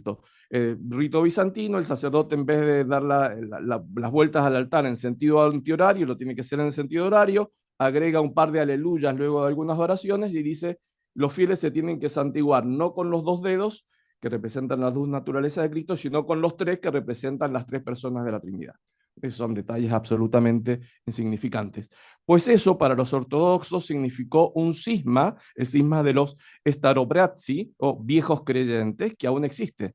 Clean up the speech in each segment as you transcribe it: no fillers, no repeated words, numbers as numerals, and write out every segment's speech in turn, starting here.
rito. Rito bizantino, el sacerdote en vez de dar las vueltas al altar en sentido antihorario, lo tiene que hacer en el sentido horario, agrega un par de aleluyas luego de algunas oraciones y dice, los fieles se tienen que santiguar no con los 2 dedos, que representan las 2 naturalezas de Cristo, sino con los 3 que representan las 3 personas de la Trinidad. Esos son detalles absolutamente insignificantes. Pues eso para los ortodoxos significó un cisma, el cisma de los starobratzi o viejos creyentes, que aún existe.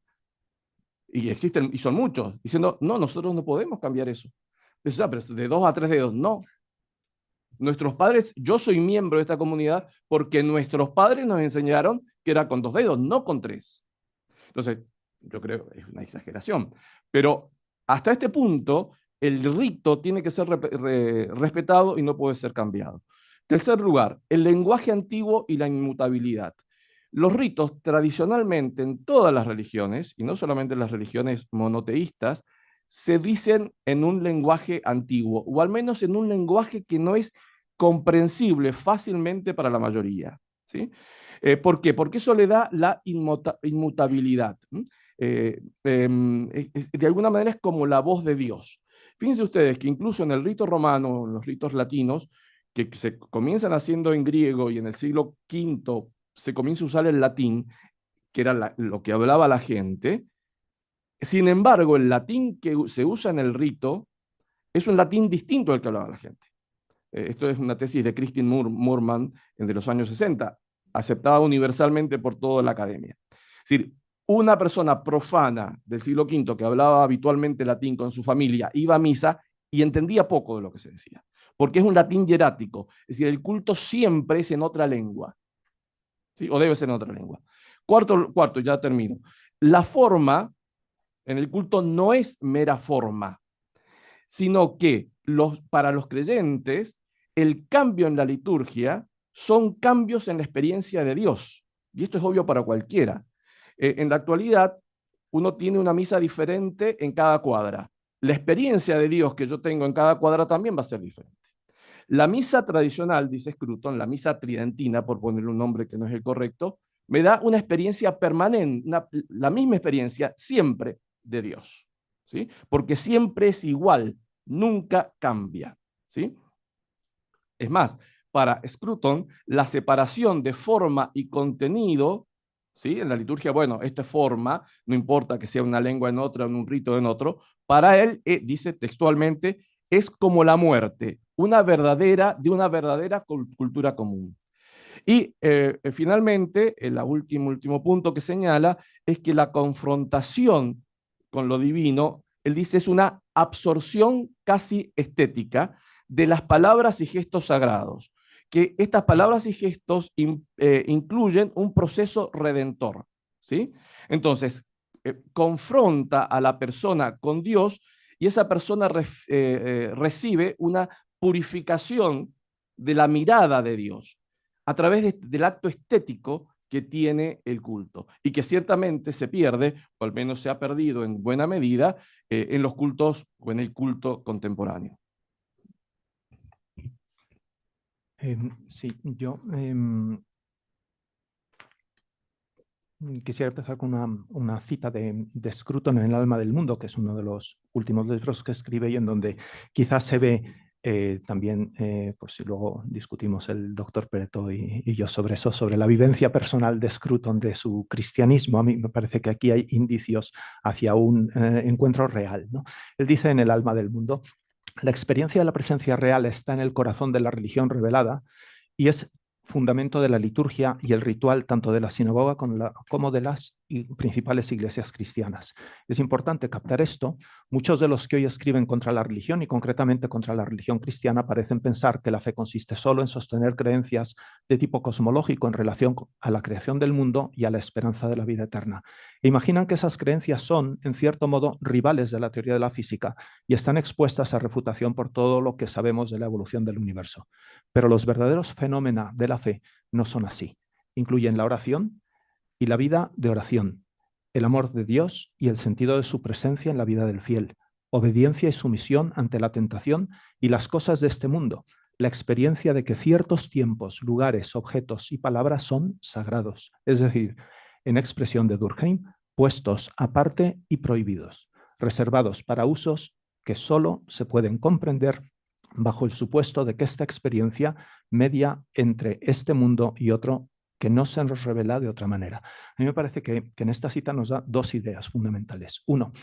Y existen, y son muchos, diciendo, no, nosotros no podemos cambiar eso. Pero de 2 a 3 dedos, no. Nuestros padres, yo soy miembro de esta comunidad porque nuestros padres nos enseñaron que era con 2 dedos, no con 3. Entonces, yo creo que es una exageración. Pero hasta este punto, el rito tiene que ser respetado y no puede ser cambiado. Tercer lugar, el lenguaje antiguo y la inmutabilidad. Los ritos tradicionalmente en todas las religiones, y no solamente en las religiones monoteístas, se dicen en un lenguaje antiguo, o al menos en un lenguaje que no es comprensible fácilmente para la mayoría. ¿Sí? ¿Por qué? Porque eso le da la inmutabilidad. De alguna manera es como la voz de Dios. Fíjense ustedes que incluso en el rito romano, en los ritos latinos, que se comienzan haciendo en griego y en el siglo V se comienza a usar el latín, que era lo que hablaba la gente. Sin embargo, el latín que se usa en el rito es un latín distinto al que hablaba la gente. Esto es una tesis de Christine Moorman de los años 60, aceptada universalmente por toda la academia. Es decir, una persona profana del siglo V que hablaba habitualmente latín con su familia iba a misa y entendía poco de lo que se decía, porque es un latín hierático, es decir, el culto siempre es en otra lengua, ¿sí? O debe ser en otra lengua. Cuarto, ya termino. La forma en el culto no es mera forma, sino que para los creyentes el cambio en la liturgia son cambios en la experiencia de Dios. Y esto es obvio para cualquiera. En la actualidad, uno tiene una misa diferente en cada cuadra. La experiencia de Dios que yo tengo en cada cuadra también va a ser diferente. La misa tradicional, dice Scruton, la misa tridentina, por ponerle un nombre que no es el correcto, me da una experiencia permanente, la misma experiencia siempre de Dios, ¿sí? Porque siempre es igual, nunca cambia, ¿sí? Es más, para Scruton, la separación de forma y contenido, ¿sí? En la liturgia, bueno, esto es forma, no importa que sea una lengua en otra, en un rito en otro, para él, dice textualmente, es como la muerte, de una verdadera cultura común. Y finalmente, el último punto que señala es que la confrontación con lo divino, él dice, es una absorción casi estética de las palabras y gestos sagrados, que estas palabras y gestos incluyen un proceso redentor, ¿sí? Entonces, confronta a la persona con Dios y esa persona recibe una purificación de la mirada de Dios a través del acto estético que tiene el culto y que ciertamente se pierde, o al menos se ha perdido en buena medida, en los cultos o en el culto contemporáneo. Sí, yo quisiera empezar con una cita de Scruton en El alma del mundo, que es uno de los últimos libros que escribe y en donde quizás se ve también, por si luego discutimos el doctor Pereto y yo sobre eso, sobre la vivencia personal de Scruton, de su cristianismo. A mí me parece que aquí hay indicios hacia un encuentro real, ¿no? Él dice en El alma del mundo: la experiencia de la presencia real está en el corazón de la religión revelada y es fundamento de la liturgia y el ritual tanto de la sinagoga como de las principales iglesias cristianas. Es importante captar esto. Muchos de los que hoy escriben contra la religión y concretamente contra la religión cristiana parecen pensar que la fe consiste solo en sostener creencias de tipo cosmológico en relación a la creación del mundo y a la esperanza de la vida eterna. E imaginan que esas creencias son, en cierto modo, rivales de la teoría de la física y están expuestas a refutación por todo lo que sabemos de la evolución del universo. Pero los verdaderos fenómenos de la fe no son así. Incluyen la oración y la vida de oración, el amor de Dios y el sentido de su presencia en la vida del fiel, obediencia y sumisión ante la tentación y las cosas de este mundo, la experiencia de que ciertos tiempos, lugares, objetos y palabras son sagrados, es decir, en expresión de Durkheim, puestos aparte y prohibidos, reservados para usos que solo se pueden comprender bajo el supuesto de que esta experiencia media entre este mundo y otro que no se nos revela de otra manera. A mí me parece que en esta cita nos da dos ideas fundamentales. Uno,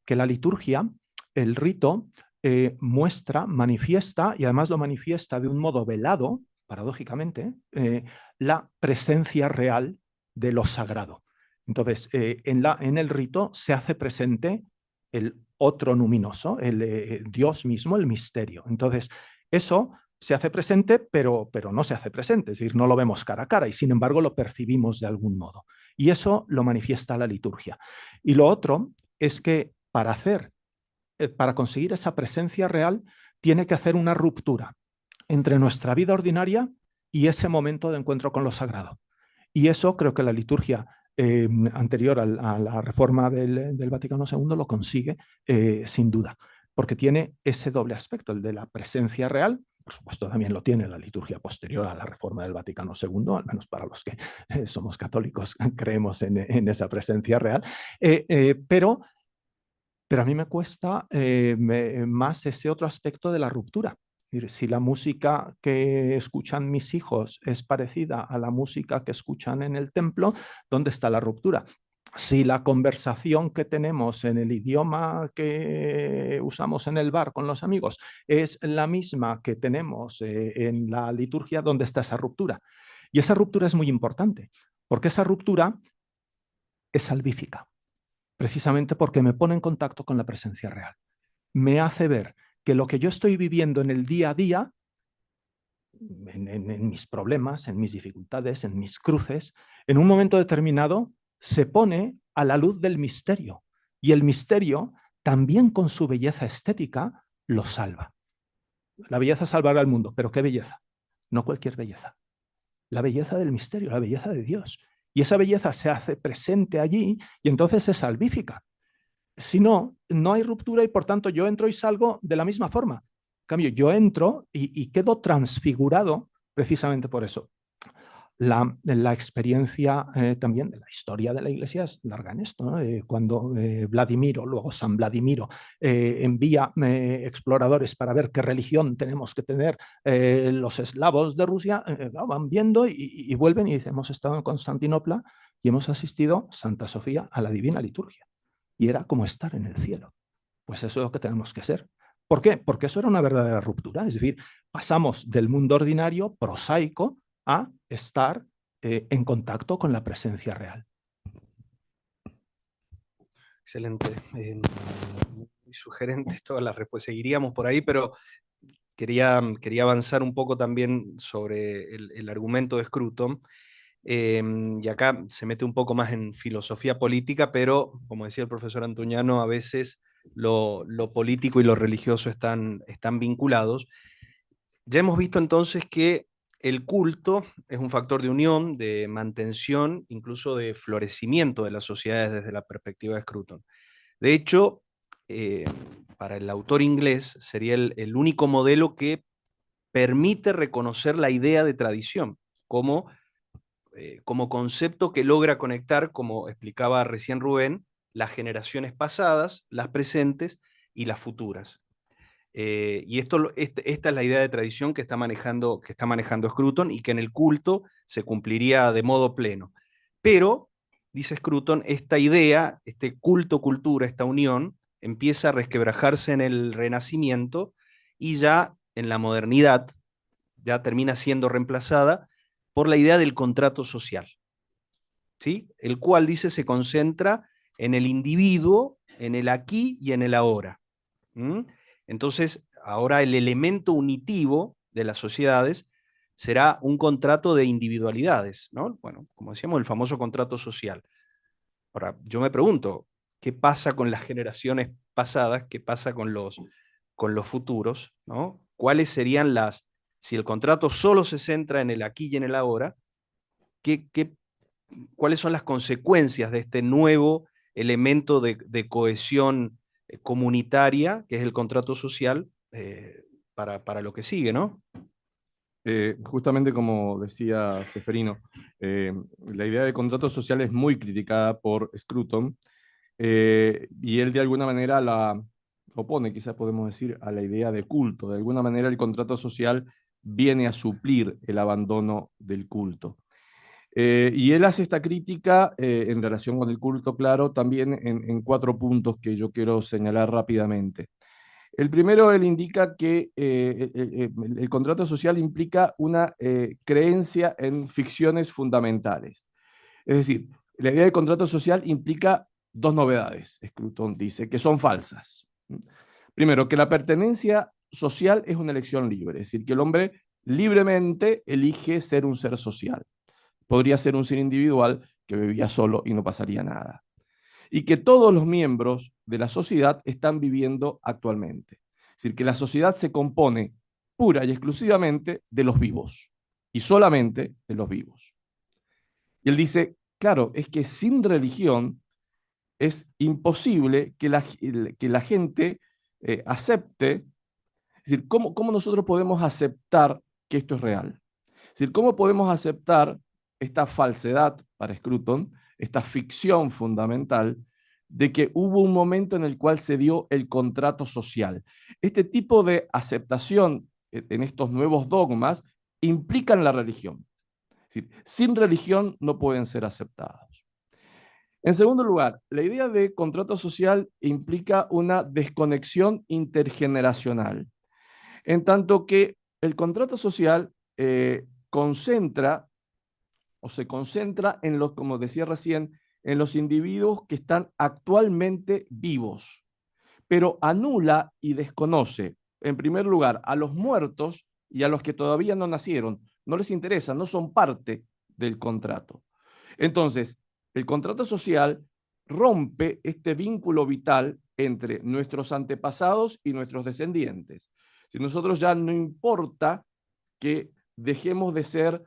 que la liturgia, el rito, muestra, manifiesta, y además lo manifiesta de un modo velado, paradójicamente, la presencia real de lo sagrado. Entonces, en el rito se hace presente el otro luminoso, el Dios mismo, el misterio. Entonces, eso se hace presente, pero no se hace presente, es decir, no lo vemos cara a cara y sin embargo lo percibimos de algún modo. Y eso lo manifiesta la liturgia. Y lo otro es que para conseguir esa presencia real, tiene que hacer una ruptura entre nuestra vida ordinaria y ese momento de encuentro con lo sagrado. Y eso creo que la liturgia anterior a la reforma del Vaticano II lo consigue sin duda, porque tiene ese doble aspecto, el de la presencia real. Por supuesto, también lo tiene la liturgia posterior a la reforma del Vaticano II, al menos para los que somos católicos, creemos en esa presencia real, pero a mí me cuesta más ese otro aspecto de la ruptura. Si la música que escuchan mis hijos es parecida a la música que escuchan en el templo, ¿dónde está la ruptura? Si la conversación que tenemos en el idioma que usamos en el bar con los amigos es la misma que tenemos en la liturgia, ¿dónde está esa ruptura? Y esa ruptura es muy importante, porque esa ruptura es salvífica, precisamente porque me pone en contacto con la presencia real. Me hace ver que lo que yo estoy viviendo en el día a día, en mis problemas, en mis dificultades, en mis cruces, en un momento determinado se pone a la luz del misterio. Y el misterio, también con su belleza estética, lo salva. La belleza salvará al mundo, pero ¿qué belleza? No cualquier belleza. La belleza del misterio, la belleza de Dios. Y esa belleza se hace presente allí y entonces es salvífica. Si no, no hay ruptura y por tanto yo entro y salgo de la misma forma. En cambio, yo entro y quedo transfigurado precisamente por eso. La experiencia también de la historia de la Iglesia es larga en esto, ¿no? Cuando Vladimiro, luego San Vladimiro, envía exploradores para ver qué religión tenemos que tener los eslavos de Rusia, van viendo y vuelven y dicen, hemos estado en Constantinopla y hemos asistido, Santa Sofía, a la divina liturgia. Y era como estar en el cielo. Pues eso es lo que tenemos que ser. ¿Por qué? Porque eso era una verdadera ruptura. Es decir, pasamos del mundo ordinario, prosaico, a estar en contacto con la presencia real. Excelente. Muy sugerentes todas las respuestas. Seguiríamos por ahí, pero quería avanzar un poco también sobre el argumento de Scruton. Y acá se mete un poco más en filosofía política, pero como decía el profesor Antuñano, a veces lo político y lo religioso están vinculados. Ya hemos visto entonces que el culto es un factor de unión, de mantención, incluso de florecimiento de las sociedades desde la perspectiva de Scruton. De hecho, para el autor inglés sería el único modelo que permite reconocer la idea de tradición como concepto que logra conectar, como explicaba recién Rubén, las generaciones pasadas, las presentes y las futuras. Y esta es la idea de tradición que está manejando Scruton y que en el culto se cumpliría de modo pleno. Pero, dice Scruton, esta idea, este culto-cultura, esta unión, empieza a resquebrajarse en el Renacimiento y ya en la modernidad ya termina siendo reemplazada por la idea del contrato social, ¿sí? El cual, dice, se concentra en el individuo, en el aquí y en el ahora. Entonces, ahora el elemento unitivo de las sociedades será un contrato de individualidades, ¿no? Bueno, como decíamos, el famoso contrato social. Ahora, yo me pregunto, ¿qué pasa con las generaciones pasadas? ¿Qué pasa con los futuros? ¿No? ¿Cuáles serían si el contrato solo se centra en el aquí y en el ahora, cuáles son las consecuencias de este nuevo elemento de cohesión comunitaria, que es el contrato social, para lo que sigue, ¿no? Justamente como decía Ceferino, la idea de contrato social es muy criticada por Scruton, y él de alguna manera la opone, quizás podemos decir, a la idea de culto. De alguna manera el contrato social viene a suplir el abandono del culto. Y él hace esta crítica en relación con el culto, claro, también en 4 puntos que yo quiero señalar rápidamente. El primero, él indica que el contrato social implica una creencia en ficciones fundamentales. Es decir, la idea de contrato social implica 2 novedades, Scruton dice, que son falsas. Primero, que la pertenencia social es una elección libre, es decir, que el hombre libremente elige ser un ser social. Podría ser un ser individual que vivía solo y no pasaría nada. Y que todos los miembros de la sociedad están viviendo actualmente. Es decir, que la sociedad se compone pura y exclusivamente de los vivos, y solamente de los vivos. Y él dice, claro, es que sin religión es imposible que la gente acepte, es decir, ¿cómo nosotros podemos aceptar que esto es real? Es decir, ¿cómo podemos aceptar esta falsedad para Scruton, esta ficción fundamental de que hubo un momento en el cual se dio el contrato social? Este tipo de aceptación en estos nuevos dogmas implican la religión. Es decir, sin religión no pueden ser aceptados. En segundo lugar, la idea de contrato social implica una desconexión intergeneracional, en tanto que el contrato social concentra o se concentra en los, como decía recién, en los individuos que están actualmente vivos, pero anula y desconoce, en primer lugar, a los muertos y a los que todavía no nacieron. No les interesa, no son parte del contrato. Entonces, el contrato social rompe este vínculo vital entre nuestros antepasados y nuestros descendientes. Si nosotros ya no importa que dejemos de ser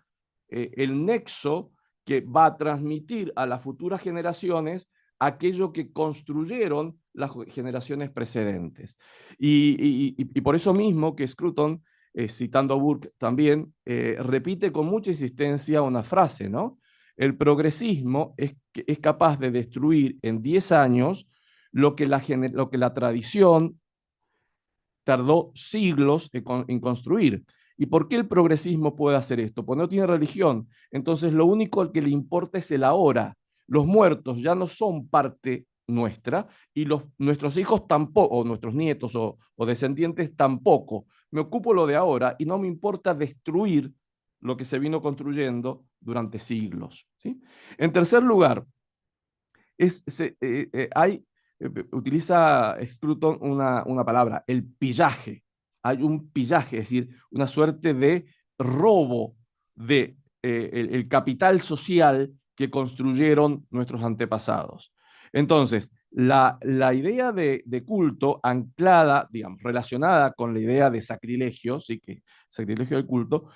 el nexo que va a transmitir a las futuras generaciones aquello que construyeron las generaciones precedentes. Y por eso mismo que Scruton, citando a Burke también, repite con mucha insistencia una frase, ¿no? El progresismo es capaz de destruir en 10 años lo que la tradición tardó siglos en construir. ¿Y por qué el progresismo puede hacer esto? Pues no tiene religión. Entonces lo único que le importa es el ahora. Los muertos ya no son parte nuestra y nuestros hijos tampoco, o nuestros nietos o descendientes tampoco. Me ocupo lo de ahora y no me importa destruir lo que se vino construyendo durante siglos, ¿sí? En tercer lugar, utiliza Scruton una palabra, el pillaje. Hay un pillaje, es decir, una suerte de robo de el capital social que construyeron nuestros antepasados. Entonces, la idea de culto anclada, digamos, relacionada con la idea de sacrilegio, sí que sacrilegio del culto,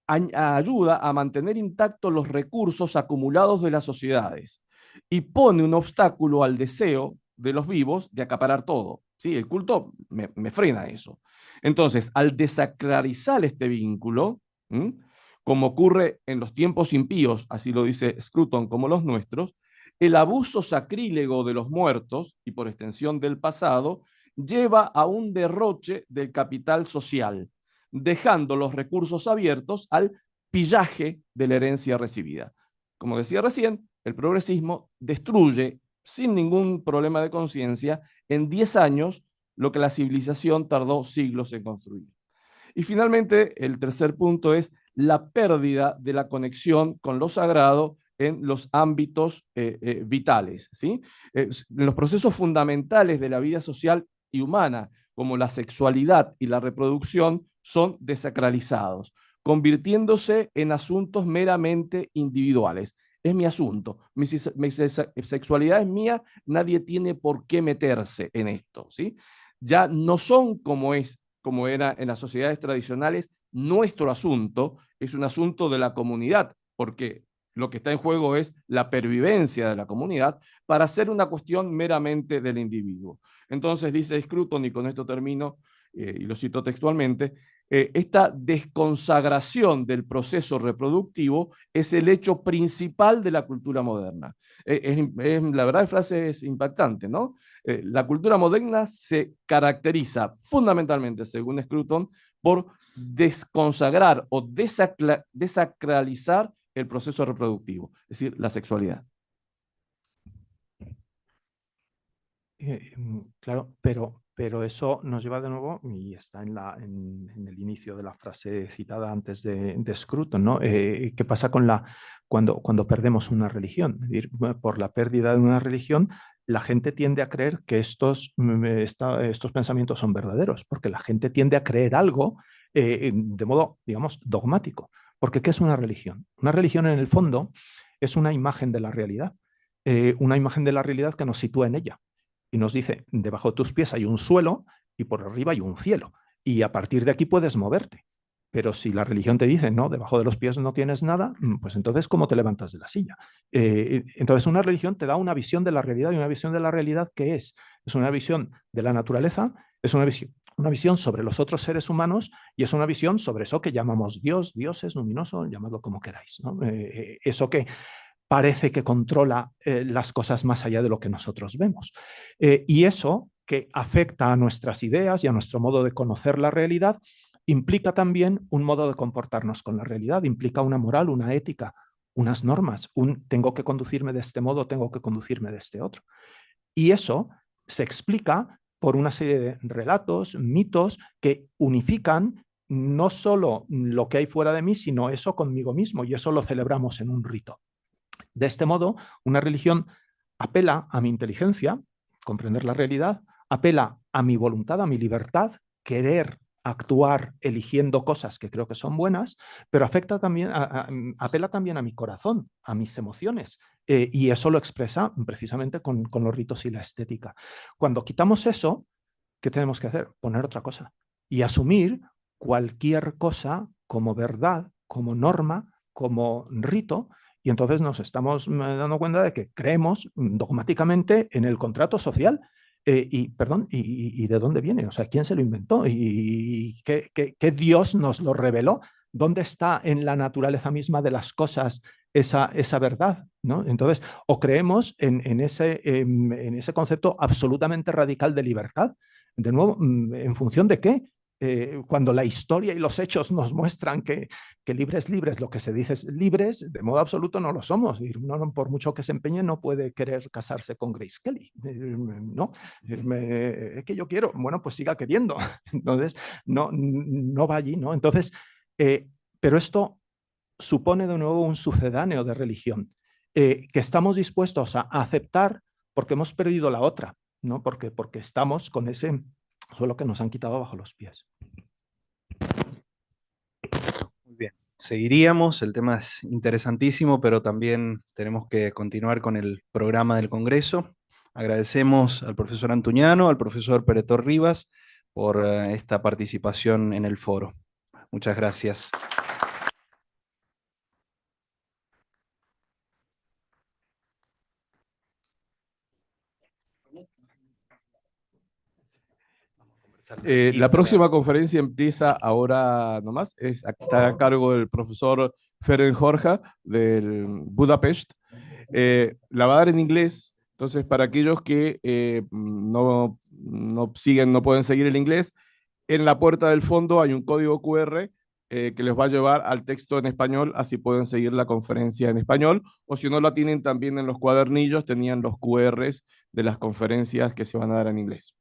ayuda a mantener intactos los recursos acumulados de las sociedades y pone un obstáculo al deseo de los vivos de acaparar todo. ¿Sí? El culto me frena eso. Entonces, al desacralizar este vínculo, como ocurre en los tiempos impíos, así lo dice Scruton, como los nuestros, el abuso sacrílego de los muertos, y por extensión del pasado, lleva a un derroche del capital social, dejando los recursos abiertos al pillaje de la herencia recibida. Como decía recién, el progresismo destruye sin ningún problema de conciencia en 10 años lo que la civilización tardó siglos en construir. Y finalmente, el tercer punto es la pérdida de la conexión con lo sagrado en los ámbitos vitales, ¿sí? En los procesos fundamentales de la vida social y humana, como la sexualidad y la reproducción, son desacralizados, convirtiéndose en asuntos meramente individuales. Es mi asunto, mi sexualidad es mía, nadie tiene por qué meterse en esto, ¿sí? Ya no son como era en las sociedades tradicionales, nuestro asunto, es un asunto de la comunidad, porque lo que está en juego es la pervivencia de la comunidad para hacer una cuestión meramente del individuo. Entonces dice Scruton, y con esto termino, y lo cito textualmente, esta desconsagración del proceso reproductivo es el hecho principal de la cultura moderna. La verdad, la frase es impactante, ¿no? La cultura moderna se caracteriza fundamentalmente, según Scruton, por desconsagrar o desacralizar el proceso reproductivo, es decir, la sexualidad. Claro, pero eso nos lleva de nuevo, y está en el inicio de la frase citada antes de Scruton, ¿no? ¿Qué pasa cuando perdemos una religión? Es decir, por la pérdida de una religión, la gente tiende a creer que estos pensamientos son verdaderos, porque la gente tiende a creer algo de modo, digamos, dogmático. Porque ¿qué es una religión? Una religión, en el fondo, es una imagen de la realidad, una imagen de la realidad que nos sitúa en ella y nos dice, debajo de tus pies hay un suelo y por arriba hay un cielo. Y a partir de aquí puedes moverte. Pero si la religión te dice, no, debajo de los pies no tienes nada, pues entonces, ¿cómo te levantas de la silla? Entonces, una religión te da una visión de la realidad, y una visión de la realidad, ¿qué es? Es una visión de la naturaleza, es una visión sobre los otros seres humanos, y es una visión sobre eso que llamamos Dios, dioses, luminoso, llamadlo como queráis, ¿no? Eso que parece que controla las cosas más allá de lo que nosotros vemos. Y eso, que afecta a nuestras ideas y a nuestro modo de conocer la realidad, implica también un modo de comportarnos con la realidad, implica una moral, una ética, unas normas, tengo que conducirme de este modo, tengo que conducirme de este otro. Y eso se explica por una serie de relatos, mitos que unifican no solo lo que hay fuera de mí, sino eso conmigo mismo, y eso lo celebramos en un rito. De este modo, una religión apela a mi inteligencia, comprender la realidad, apela a mi voluntad, a mi libertad, querer actuar eligiendo cosas que creo que son buenas, pero apela también a mi corazón, a mis emociones, y eso lo expresa precisamente con los ritos y la estética. Cuando quitamos eso, ¿qué tenemos que hacer? Poner otra cosa y asumir cualquier cosa como verdad, como norma, como rito, y entonces nos estamos dando cuenta de que creemos dogmáticamente en el contrato social. ¿Y de dónde viene? O sea, ¿quién se lo inventó? ¿Y qué Dios nos lo reveló? ¿Dónde está en la naturaleza misma de las cosas esa verdad? ¿No? Entonces, o creemos en ese concepto absolutamente radical de libertad. De nuevo, ¿en función de qué? Cuando la historia y los hechos nos muestran que libres, lo que se dice es libres, de modo absoluto no lo somos. Por mucho que se empeñe, no puede querer casarse con Grace Kelly. No, es que yo quiero, bueno, pues siga queriendo. Entonces, no va allí, ¿no? Entonces, pero esto supone de nuevo un sucedáneo de religión que estamos dispuestos a aceptar porque hemos perdido la otra, ¿no? Porque estamos con ese suelo que nos han quitado bajo los pies. Muy bien. Seguiríamos, el tema es interesantísimo, pero también tenemos que continuar con el programa del Congreso. Agradecemos al profesor Antuñano, al profesor Peretor Rivas por esta participación en el foro. Muchas gracias. La próxima conferencia empieza ahora nomás, está a cargo del profesor Ferenc Jorge del Budapest. La va a dar en inglés, entonces para aquellos que no pueden seguir el inglés, en la puerta del fondo hay un código QR que les va a llevar al texto en español, así pueden seguir la conferencia en español, o si no la tienen también en los cuadernillos, tenían los QRs de las conferencias que se van a dar en inglés.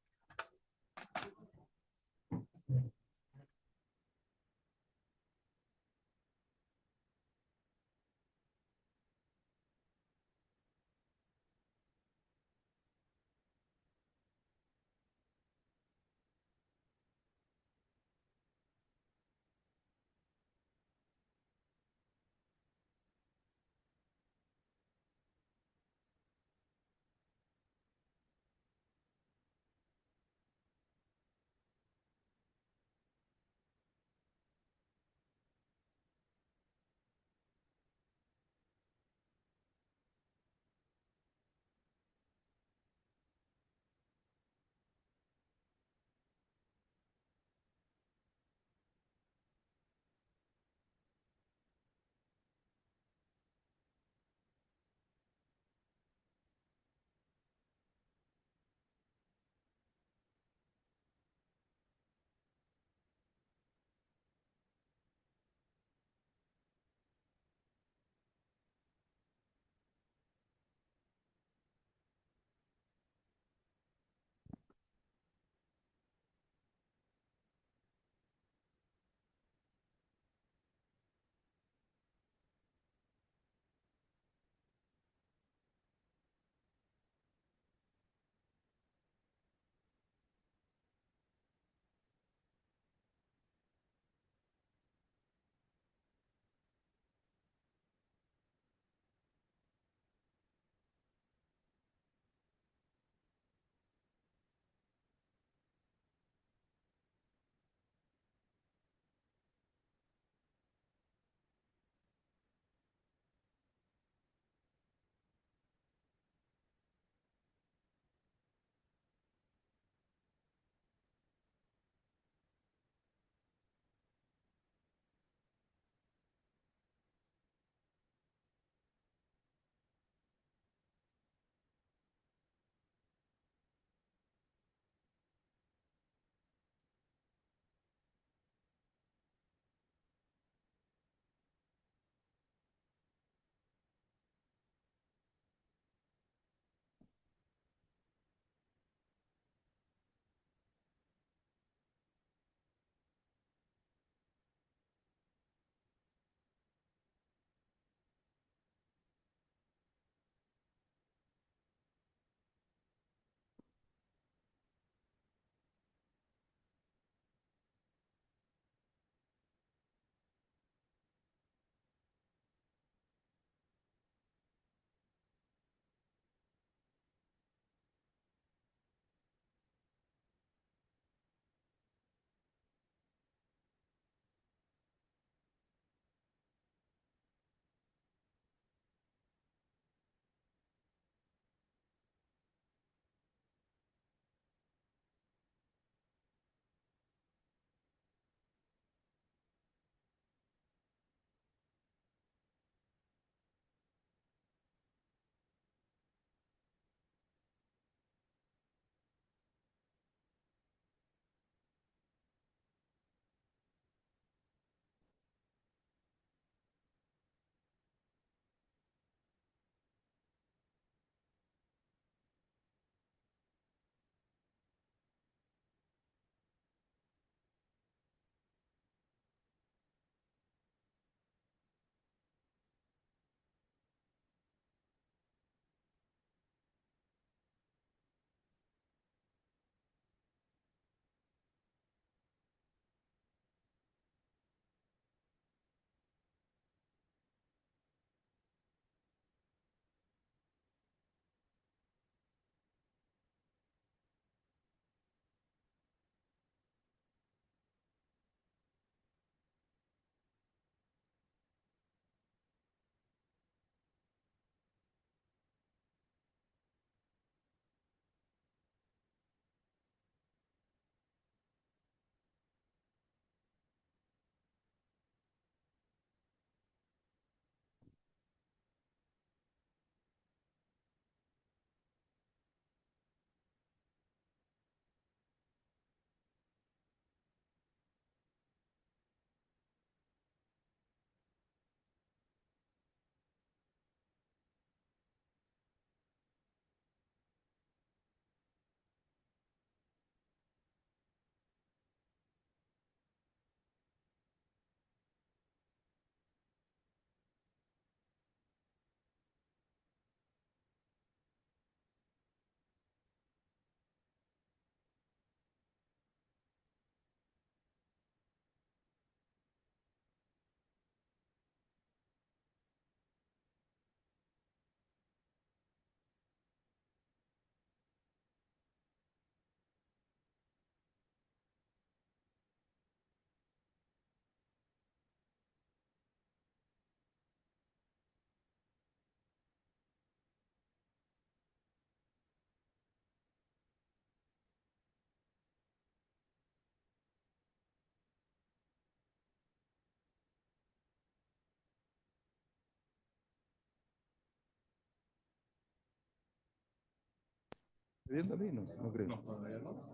Viendo a mí, no, no creo. No, todavía no.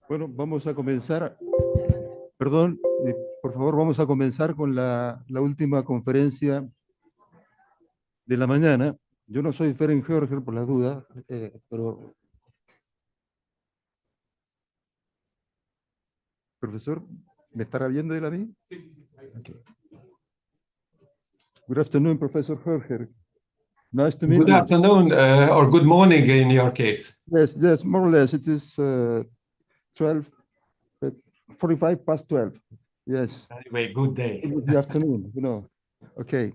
Bueno, vamos a comenzar. Perdón, por favor, vamos a comenzar con la última conferencia de la mañana. Yo no soy Ferenc Jorge, por las dudas, pero... Profesor, ¿me estará viendo él a mí? Sí, sí, sí. Okay. Good afternoon, Professor Jorge. Nice to meet Good you. afternoon, or good morning in your case. Yes, more or less. It is 45 past 12. Yes. Anyway, good day. It was the afternoon, Okay.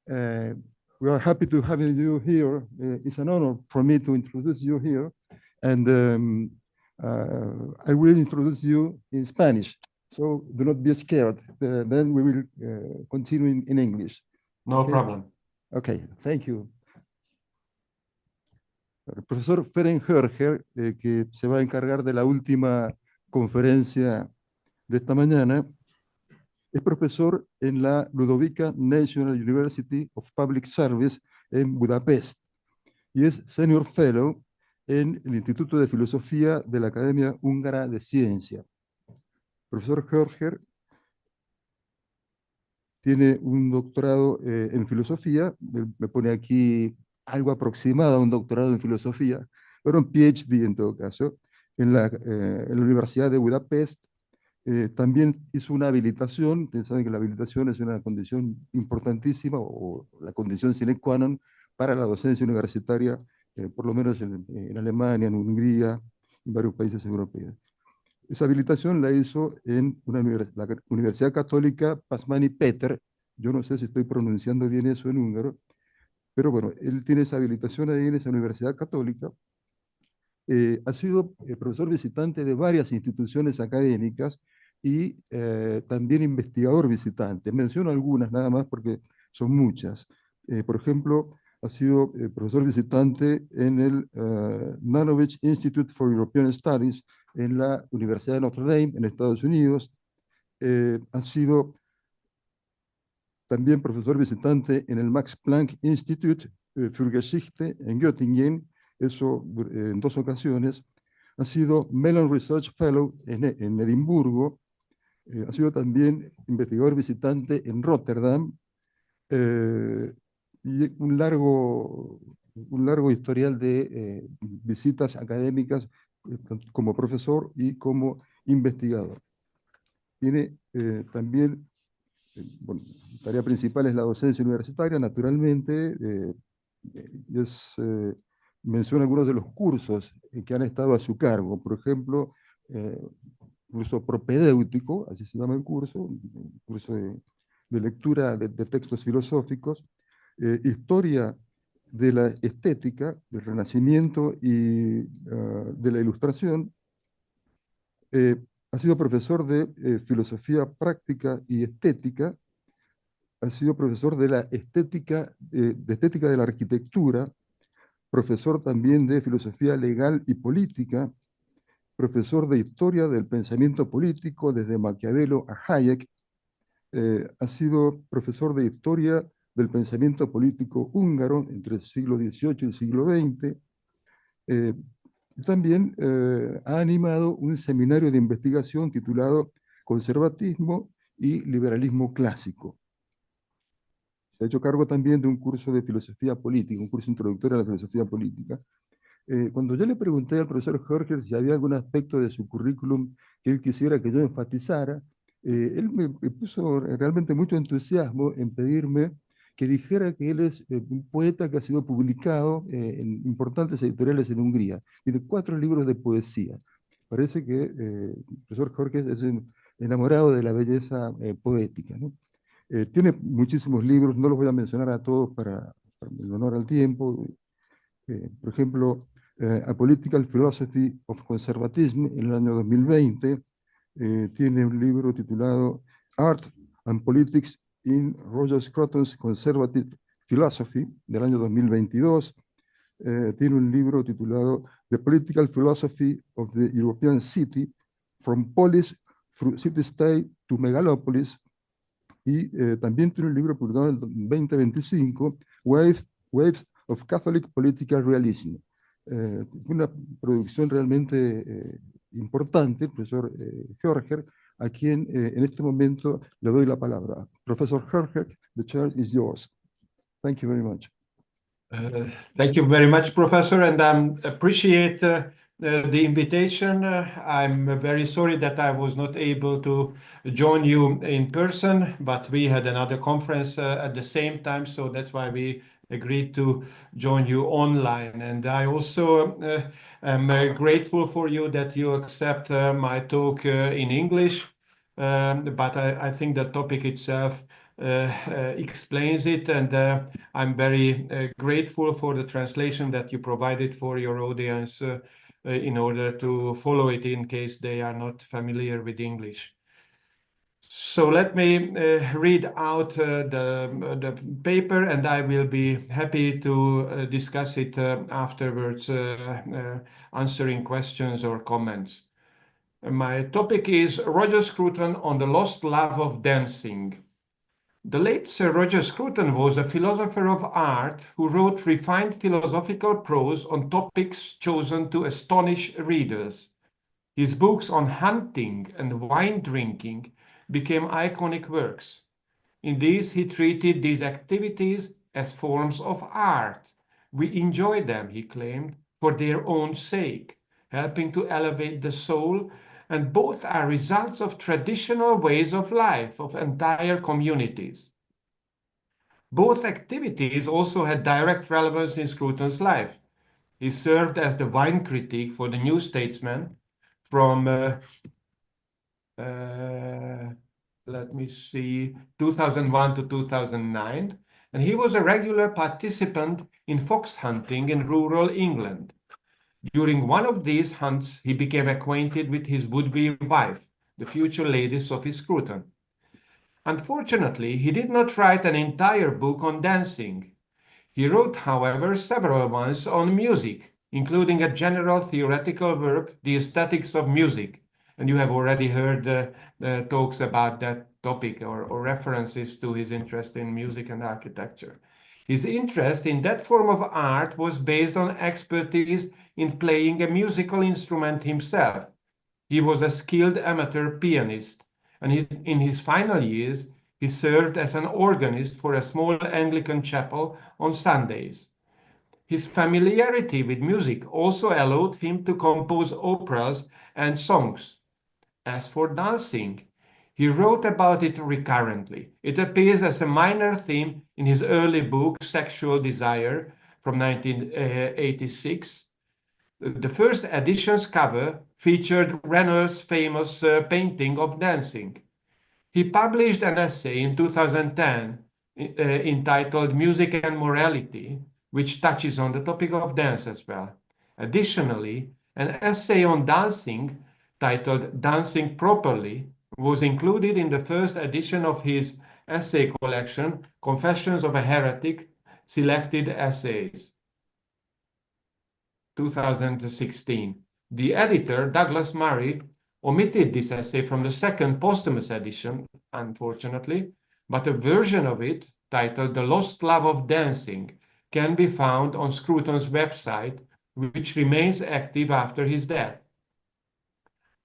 We are happy to have you here. It's an honor for me to introduce you here. And I will introduce you in Spanish. So do not be scared. Then we will continue in English. No problem. Okay, thank you. El profesor Ferenc Jorge, que se va a encargar de la última conferencia de esta mañana, es profesor en la Ludovica National University of Public Service en Budapest y es Senior Fellow en el Instituto de Filosofía de la Academia Húngara de Ciencia. Profesor Jorge tiene un doctorado en filosofía, me pone aquí algo aproximado a un doctorado en filosofía, pero un PhD en todo caso, en la Universidad de Budapest. También hizo una habilitación. Ustedes saben que la habilitación es una condición importantísima, o la condición sine qua non para la docencia universitaria, por lo menos en Alemania, en Hungría, en varios países europeos. Esa habilitación la hizo en la Universidad Católica Pázmány Péter. Yo no sé si estoy pronunciando bien eso en húngaro, pero bueno, él tiene esa habilitación ahí en esa Universidad Católica. Ha sido profesor visitante de varias instituciones académicas y también investigador visitante. Menciono algunas nada más porque son muchas. Por ejemplo, ha sido profesor visitante en el Nanowitz Institute for European Studies en la Universidad de Notre Dame, en Estados Unidos. Ha sido también profesor visitante en el Max Planck Institute für Geschichte en Göttingen, eso en 2 ocasiones. Ha sido Mellon Research Fellow en Edimburgo. Ha sido también investigador visitante en Rotterdam. Y un largo historial de visitas académicas como profesor y como investigador. Tiene también, bueno, su tarea principal es la docencia universitaria, naturalmente. Menciona algunos de los cursos que han estado a su cargo. Por ejemplo, curso propedéutico, así se llama el curso, un curso de lectura de textos filosóficos, historia de la estética, del Renacimiento y de la Ilustración. Ha sido profesor de filosofía práctica y estética. Ha sido profesor de la estética de la arquitectura, profesor también de filosofía legal y política, profesor de historia del pensamiento político desde Maquiavelo a Hayek. Ha sido profesor de historia del pensamiento político húngaro entre el siglo XVIII y el siglo XX. También ha animado un seminario de investigación titulado Conservatismo y Liberalismo Clásico. Se ha hecho cargo también de un curso de filosofía política, un curso introductorio a la filosofía política. Cuando yo le pregunté al profesor Jorge si había algún aspecto de su currículum que él quisiera que yo enfatizara, él me puso realmente mucho entusiasmo en pedirme que dijera que él es un poeta que ha sido publicado en importantes editoriales en Hungría. Tiene 4 libros de poesía. Parece que el profesor Jorge es enamorado de la belleza poética, ¿no? Tiene muchísimos libros, no los voy a mencionar a todos para el honor al tiempo. Por ejemplo, A Political Philosophy of Conservatism en el año 2020, tiene un libro titulado Art and Politics in Roger Scruton's Conservative Philosophy, del año 2022. Tiene un libro titulado The Political Philosophy of the European City, From Polis through City-State to Megalopolis. Y también tiene un libro publicado en el 2025, Waves of Catholic Political Realism. Una producción realmente importante, el profesor Jorge, a quien en este momento le doy la palabra. Profesor Jorge, the chair is yours. Thank you very much. Thank you very much, Professor, and I appreciate the invitation. I'm very sorry that I was not able to join you in person, but we had another conference at the same time, so that's why we agreed to join you online. And I also am grateful for you that you accept my talk in English, but I think the topic itself explains it, and I'm very grateful for the translation that you provided for your audience in order to follow it in case they are not familiar with English. So let me read out the paper, and I will be happy to discuss it afterwards, answering questions or comments. My topic is Roger Scruton on the Lost Love of Dancing. The late Sir Roger Scruton was a philosopher of art who wrote refined philosophical prose on topics chosen to astonish readers. His books on hunting and wine drinking became iconic works. In these, he treated these activities as forms of art. We enjoy them, he claimed, for their own sake, helping to elevate the soul, and both are results of traditional ways of life of entire communities. Both activities also had direct relevance in Scruton's life. He served as the wine critic for the New Statesman from, let me see, 2001 to 2009, and he was a regular participant in fox hunting in rural England. During one of these hunts, he became acquainted with his would-be wife, the future Lady Sophie Scruton. Unfortunately, he did not write an entire book on dancing. He wrote, however, several ones on music, including a general theoretical work, The Aesthetics of Music. And you have already heard the talks about that topic or references to his interest in music and architecture. His interest in that form of art was based on expertise in playing a musical instrument himself. He was a skilled amateur pianist, and in his final years, he served as an organist for a small Anglican chapel on Sundays. His familiarity with music also allowed him to compose operas and songs. As for dancing, he wrote about it recurrently. It appears as a minor theme in his early book, Sexual Desire, from 1986. The first edition's cover featured Renoir's famous painting of dancing. He published an essay in 2010 entitled Music and Morality, which touches on the topic of dance as well. Additionally, an essay on dancing titled Dancing Properly was included in the first edition of his essay collection, Confessions of a Heretic, Selected Essays, 2016. The editor, Douglas Murray, omitted this essay from the second posthumous edition, unfortunately, but a version of it, titled The Lost Love of Dancing, can be found on Scruton's website, which remains active after his death.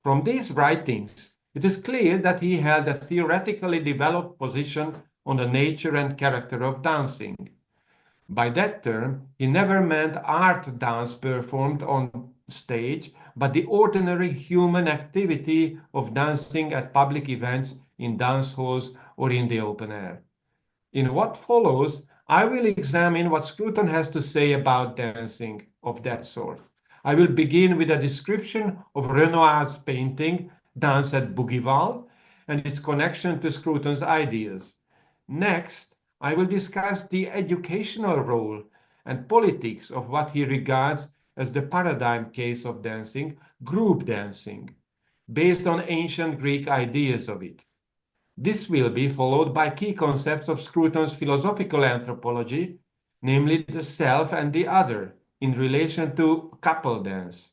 From these writings, it is clear that he held a theoretically developed position on the nature and character of dancing. By that term, he never meant art dance performed on stage, but the ordinary human activity of dancing at public events in dance halls or in the open air. In what follows, I will examine what Scruton has to say about dancing of that sort. I will begin with a description of Renoir's painting, Dance at Bougival, and its connection to Scruton's ideas. Next, I will discuss the educational role and politics of what he regards as the paradigm case of dancing, group dancing. based on ancient Greek ideas of it. This will be followed by key concepts of Scruton's philosophical anthropology, namely the self and the other, in relation to couple dance.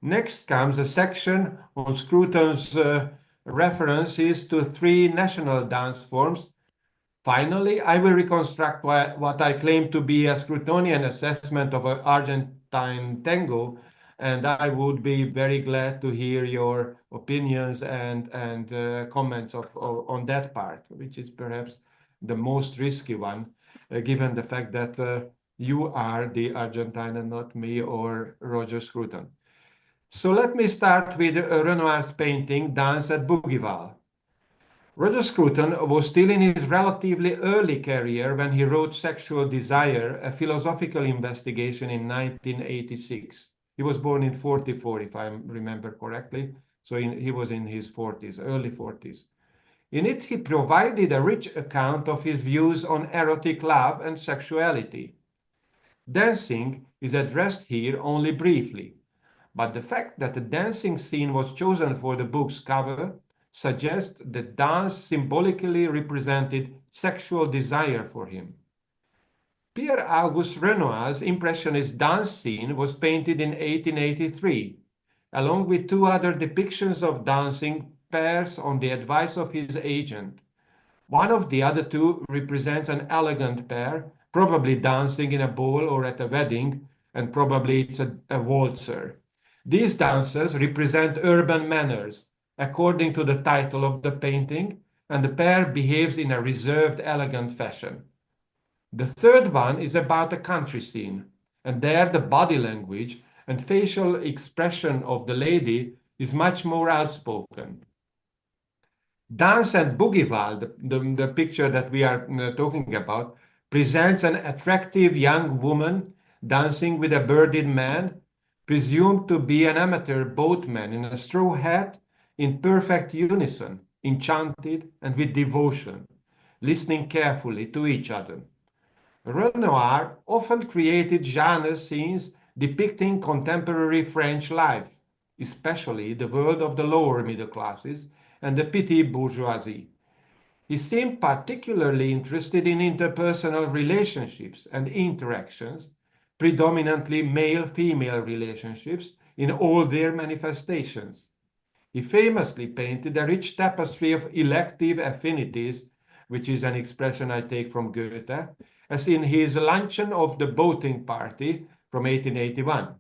Next comes a section on Scruton's references to 3 national dance forms. Finally, I will reconstruct what I claim to be a Scrutonian assessment of Argentine tango, and I would be very glad to hear your opinions and comments on that part, which is perhaps the most risky one, given the fact that you are the Argentine and not me or Roger Scruton. So let me start with Renoir's painting, Dance at Bougival. Roger Scruton was still in his relatively early career when he wrote Sexual Desire, a philosophical investigation in 1986. He was born in 44, if I remember correctly, so he was in his 40s, early 40s. In it, he provided a rich account of his views on erotic love and sexuality. Dancing is addressed here only briefly, but the fact that the dancing scene was chosen for the book's cover suggests that dance symbolically represented sexual desire for him. Pierre-Auguste Renoir's impressionist dance scene was painted in 1883, along with 2 other depictions of dancing pairs on the advice of his agent. One of the other 2 represents an elegant pair, probably dancing in a ball or at a wedding, and probably it's a waltzer. These dancers represent urban manners, according to the title of the painting, and the pair behaves in a reserved, elegant fashion. The third one is about a country scene, and there the body language and facial expression of the lady is much more outspoken. Dance at Bougival, the picture that we are talking about, presents an attractive young woman dancing with a bearded man, presumed to be an amateur boatman in a straw hat, in perfect unison, enchanted and with devotion, listening carefully to each other. Renoir often created genre scenes depicting contemporary French life, especially the world of the lower middle classes and the petite bourgeoisie. He seemed particularly interested in interpersonal relationships and interactions, predominantly male-female relationships in all their manifestations. He famously painted a rich tapestry of elective affinities, which is an expression I take from Goethe, as in his Luncheon of the Boating Party from 1881.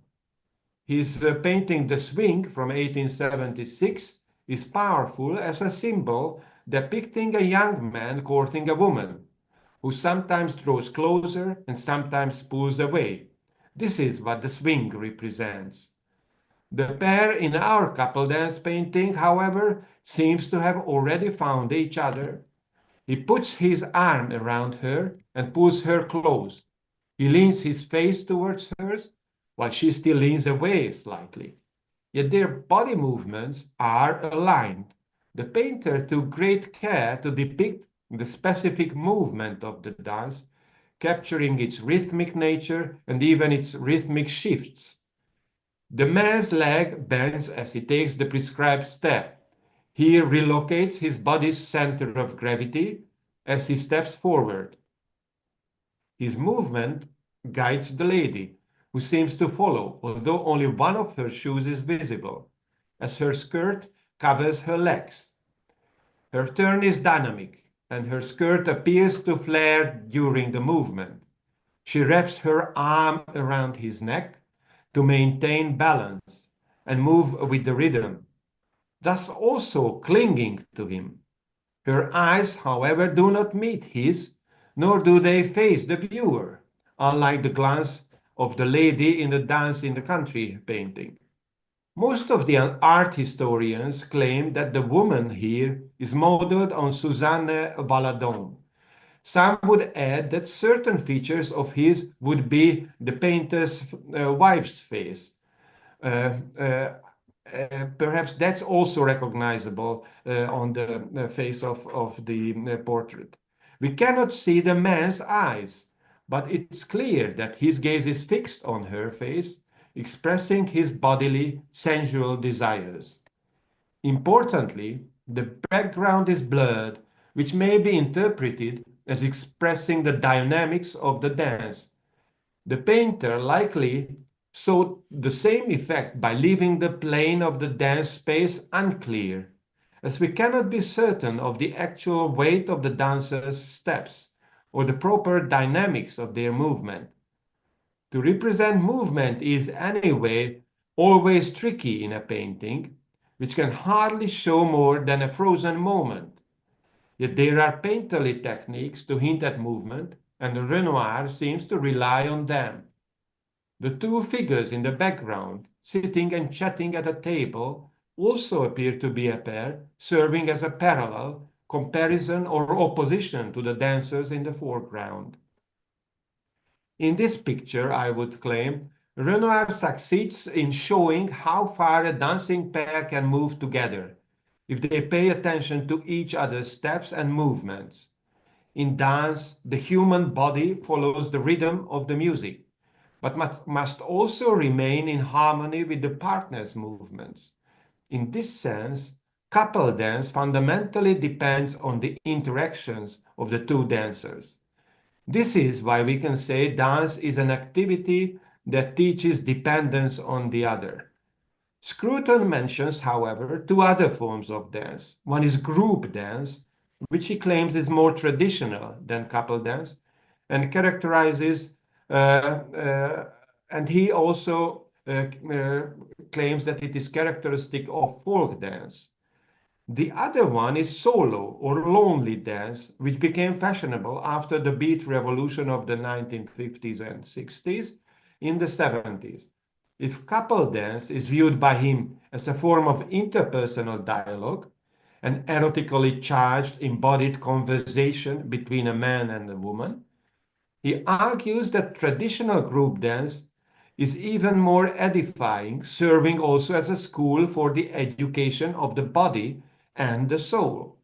His painting The Swing from 1876 is powerful as a symbol depicting a young man courting a woman, who sometimes draws closer and sometimes pulls away. This is what the swing represents. The pair in our couple dance painting, however, seems to have already found each other. He puts his arm around her and pulls her close. He leans his face towards hers, while she still leans away slightly. Yet their body movements are aligned. The painter took great care to depict the specific movement of the dance, capturing its rhythmic nature and even its rhythmic shifts. The man's leg bends as he takes the prescribed step. He relocates his body's center of gravity as he steps forward. His movement guides the lady, who seems to follow, although only one of her shoes is visible, as her skirt covers her legs. Her turn is dynamic, and her skirt appears to flare during the movement. She wraps her arm around his neck to maintain balance and move with the rhythm, thus also clinging to him. Her eyes, however, do not meet his, nor do they face the viewer, unlike the glance of the lady in the Dance in the Country painting. Most of the art historians claim that the woman here is modeled on Suzanne Valadon. Some would add that certain features of his would be the painter's wife's face. Perhaps that's also recognizable on the face of the portrait. We cannot see the man's eyes, but it's clear that his gaze is fixed on her face, expressing his bodily sensual desires. Importantly, the background is blurred, which may be interpreted as expressing the dynamics of the dance. The painter likely sought the same effect by leaving the plane of the dance space unclear, as we cannot be certain of the actual weight of the dancers' steps or the proper dynamics of their movement. To represent movement is anyway always tricky in a painting, which can hardly show more than a frozen moment. Yet there are painterly techniques to hint at movement, and Renoir seems to rely on them. The two figures in the background, sitting and chatting at a table, also appear to be a pair, serving as a parallel, comparison, or opposition to the dancers in the foreground. In this picture, I would claim, Renoir succeeds in showing how far a dancing pair can move together, if they pay attention to each other's steps and movements. In dance, the human body follows the rhythm of the music, but must also remain in harmony with the partner's movements. In this sense, couple dance fundamentally depends on the interactions of the two dancers. This is why we can say dance is an activity that teaches dependence on the other. Scruton mentions, however, two other forms of dance. One is group dance, which he claims is more traditional than couple dance, and characterizes, and he also claims that it is characteristic of folk dance. The other one is solo or lonely dance, which became fashionable after the beat revolution of the 1950s and 60s in the 70s. If couple dance is viewed by him as a form of interpersonal dialogue, an erotically charged embodied conversation between a man and a woman, he argues that traditional group dance is even more edifying, serving also as a school for the education of the body and the soul.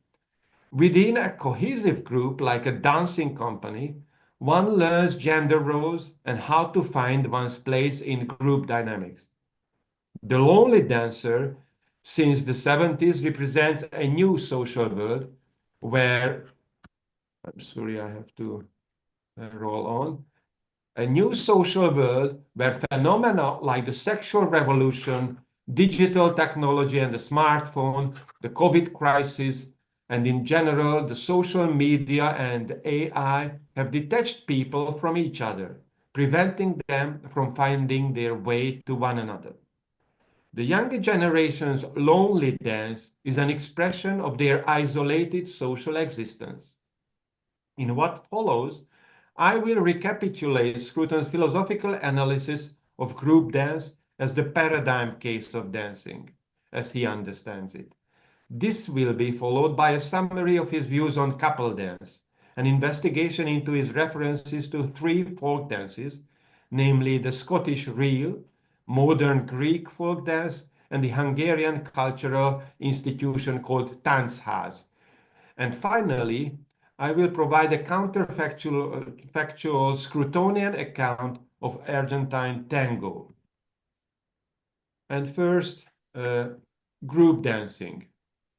Within a cohesive group like a dancing company, one learns gender roles and how to find one's place in group dynamics. The lonely dancer, since the 70s, represents a new social world where, I'm sorry, I have to roll on. A new social world where phenomena like the sexual revolution, digital technology and the smartphone, the COVID crisis, and in general, the social media and AI have detached people from each other, preventing them from finding their way to one another. The younger generation's lonely dance is an expression of their isolated social existence. In what follows, I will recapitulate Scruton's philosophical analysis of group dance as the paradigm case of dancing, as he understands it. This will be followed by a summary of his views on couple dance, an investigation into his references to three folk dances, namely the Scottish reel, modern Greek folk dance, and the Hungarian cultural institution called Táncház. And finally, I will provide a counterfactual Scrutonian account of Argentine tango. And first, group dancing.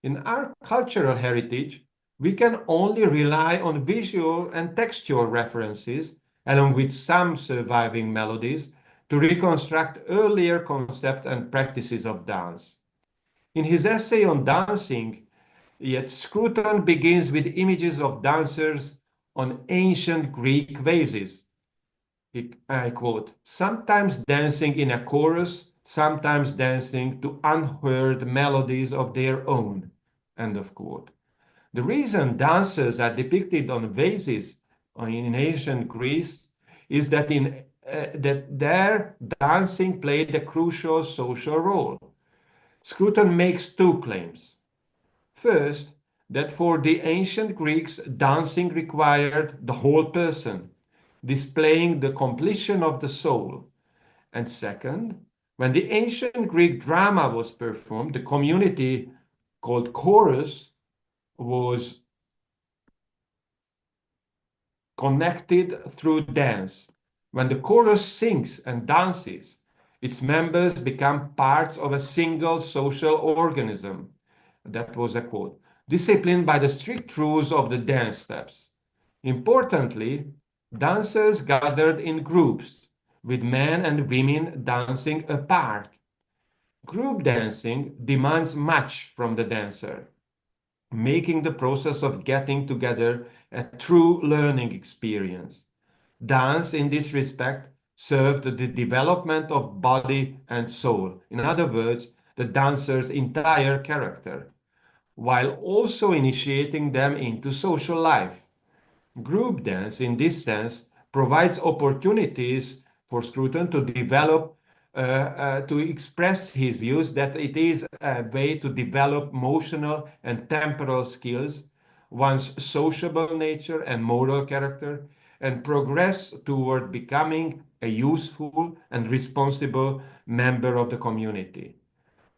In our cultural heritage, we can only rely on visual and textual references, along with some surviving melodies, to reconstruct earlier concepts and practices of dance. In his essay on dancing, yet Scruton begins with images of dancers on ancient Greek vases. I quote, sometimes dancing in a chorus, sometimes dancing to unheard melodies of their own, end of quote. The reason dancers are depicted on vases in ancient Greece is that that their dancing played a crucial social role. Scruton makes two claims. First, that for the ancient Greeks, dancing required the whole person, displaying the completion of the soul. And second, when the ancient Greek drama was performed, the community called chorus was connected through dance. When the chorus sings and dances, Its members become parts of a single social organism. That was a quote. Disciplined by the strict rules of the dance steps. Importantly, dancers gathered in groups, with men and women dancing apart. Group dancing demands much from the dancer, making the process of getting together a true learning experience. Dance, in this respect, served the development of body and soul. In other words, the dancer's entire character, while also initiating them into social life. Group dance, in this sense, provides opportunities for Scruton to develop, to express his views that it is a way to develop emotional and temporal skills, one's sociable nature and moral character, and progress toward becoming a useful and responsible member of the community.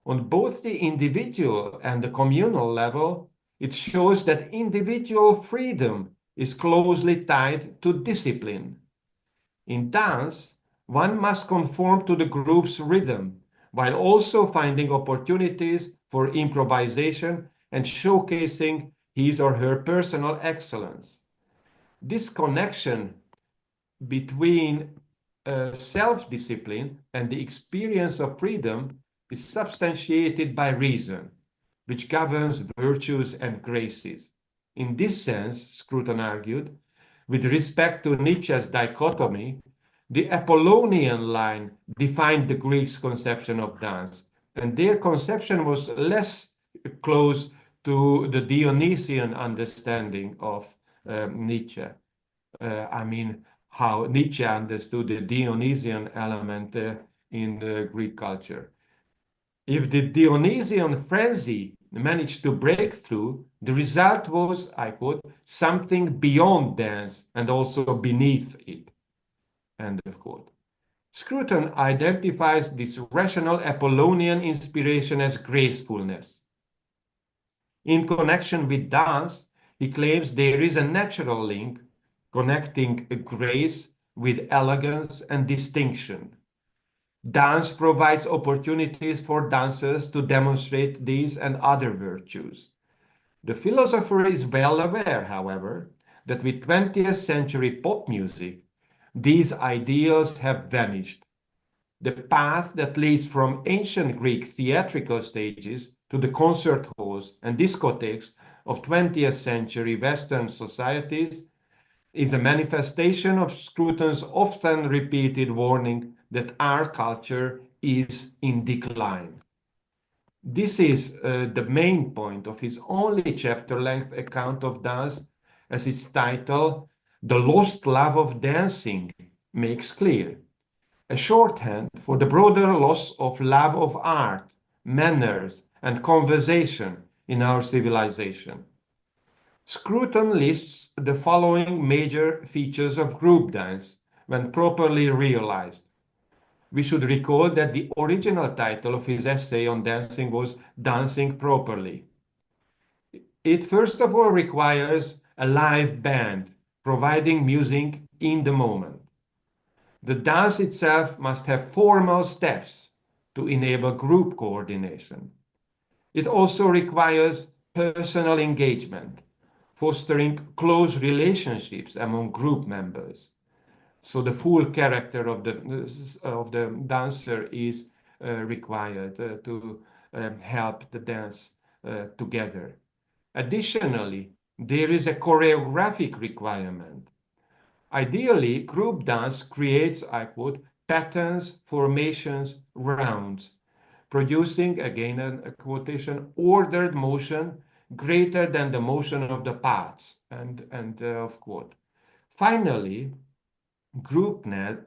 On both the individual and the communal level, it shows that individual freedom is closely tied to discipline. In dance, one must conform to the group's rhythm, while also finding opportunities for improvisation and showcasing his or her personal excellence. This connection between self-discipline and the experience of freedom is substantiated by reason, which governs virtues and graces. In this sense, Scruton argued, with respect to Nietzsche's dichotomy, the Apollonian line defined the Greeks' conception of dance, and their conception was less close to the Dionysian understanding of Nietzsche. I mean, how Nietzsche understood the Dionysian element in the Greek culture. If the Dionysian frenzy managed to break through, the result was, I quote, something beyond dance and also beneath it, end of quote. Scruton identifies this rational Apollonian inspiration as gracefulness. In connection with dance, he claims there is a natural link connecting grace with elegance and distinction. Dance provides opportunities for dancers to demonstrate these and other virtues. The philosopher is well aware, however, that with 20th century pop music, these ideals have vanished. The path that leads from ancient Greek theatrical stages to the concert halls and discotheques of 20th century Western societies is a manifestation of Scruton's often repeated warning that our culture is in decline. This is the main point of his only chapter-length account of dance, as its title, The Lost Love of Dancing, makes clear. A shorthand for the broader loss of love of art, manners, and conversation in our civilization. Scruton lists the following major features of group dance when properly realized. We should recall that the original title of his essay on dancing was Dancing Properly. It first of all requires a live band providing music in the moment. The dance itself must have formal steps to enable group coordination. It also requires personal engagement, fostering close relationships among group members. So the full character of the dancer is required to help the dance together. Additionally, there is a choreographic requirement. Ideally, group dance creates, I quote, patterns, formations, rounds, producing, again a quotation, ordered motion greater than the motion of the parts, and of quote. Finally, group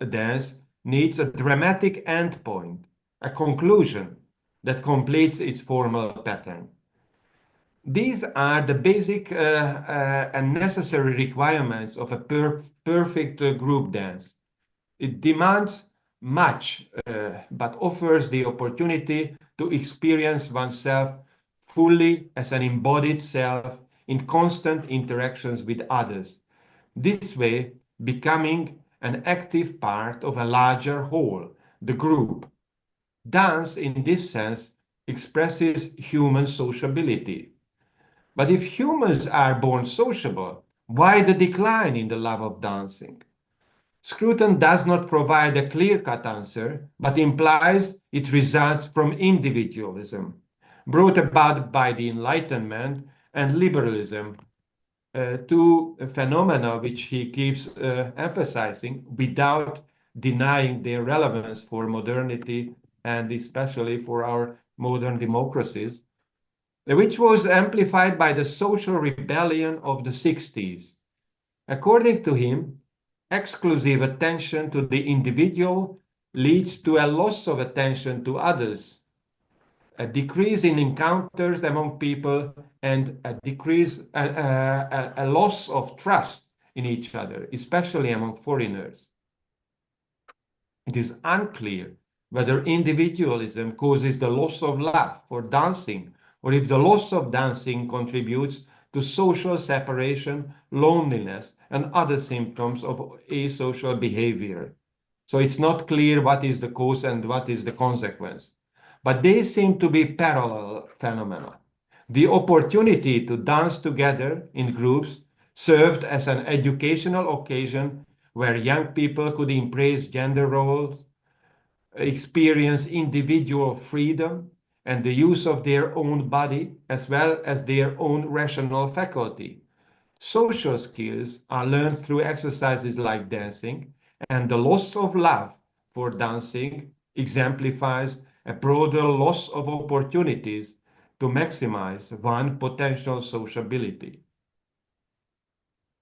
dance needs a dramatic endpoint, a conclusion that completes its formal pattern. These are the basic and necessary requirements of a perfect group dance. It demands much, but offers the opportunity to experience oneself fully as an embodied self in constant interactions with others. This way, becoming an active part of a larger whole, the group, Dance, in this sense, expresses human sociability. But if humans are born sociable, why the decline in the love of dancing? Scruton does not provide a clear-cut answer, but implies it results from individualism, brought about by the Enlightenment and liberalism, two phenomena which he keeps emphasizing without denying their relevance for modernity and especially for our modern democracies, which was amplified by the social rebellion of the 60s. According to him, exclusive attention to the individual leads to a loss of attention to others, a decrease in encounters among people, and a loss of trust in each other, especially among foreigners. It is unclear whether individualism causes the loss of love for dancing, or if the loss of dancing contributes to social separation, loneliness, and other symptoms of asocial behavior. So it's not clear what is the cause and what is the consequence. But they seem to be parallel phenomena. The opportunity to dance together in groups served as an educational occasion where young people could embrace gender roles, experience individual freedom, and the use of their own body, as well as their own rational faculty. Social skills are learned through exercises like dancing, and the loss of love for dancing exemplifies a broader loss of opportunities to maximize one's potential sociability.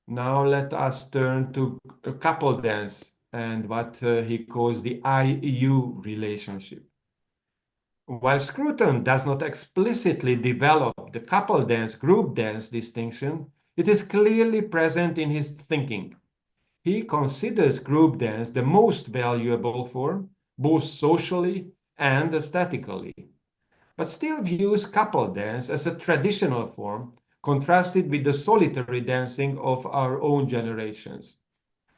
Now let us turn to couple dance and what he calls the IU relationship. While Scruton does not explicitly develop the couple dance, group dance distinction, it is clearly present in his thinking. He considers group dance the most valuable form, both socially and aesthetically, but still views couple dance as a traditional form, contrasted with the solitary dancing of our own generations,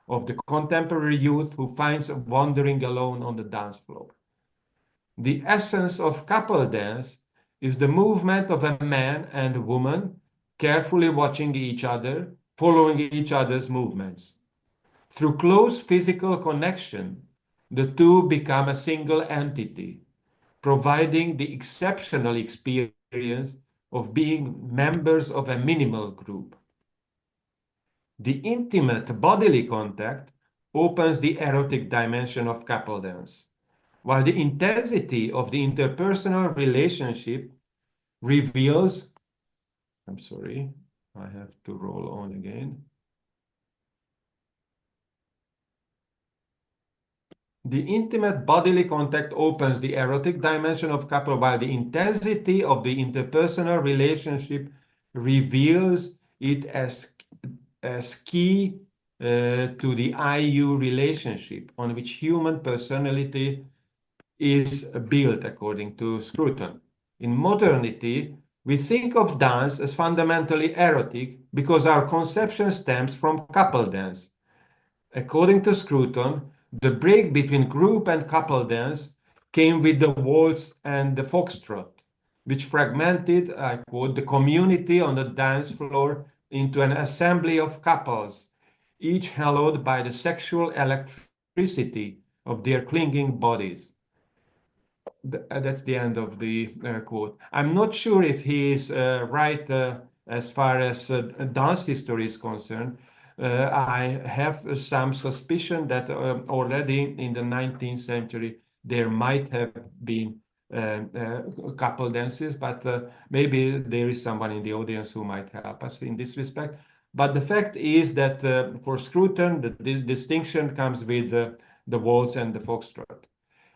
of the contemporary youth who finds wandering alone on the dance floor. The essence of couple dance is the movement of a man and a woman carefully watching each other, following each other's movements. Through close physical connection, the two become a single entity, providing the exceptional experience of being members of a minimal group. The intimate bodily contact opens the erotic dimension of couple dance, while the intensity of the interpersonal relationship reveals, I'm sorry, I have to roll on again. The intimate bodily contact opens the erotic dimension of couple, while the intensity of the interpersonal relationship reveals it as key to the IU relationship on which human personality is built, according to Scruton. In modernity, we think of dance as fundamentally erotic because our conception stems from couple dance. According to Scruton, the break between group and couple dance came with the waltz and the foxtrot, which fragmented, I quote, the community on the dance floor into an assembly of couples, each hallowed by the sexual electricity of their clinging bodies. That's the end of the quote. I'm not sure if he is right as far as dance history is concerned. I have some suspicion that already in the 19th century there might have been couple dances, but maybe there is someone in the audience who might help us in this respect. But the fact is that for Scruton, the distinction comes with the waltz and the foxtrot.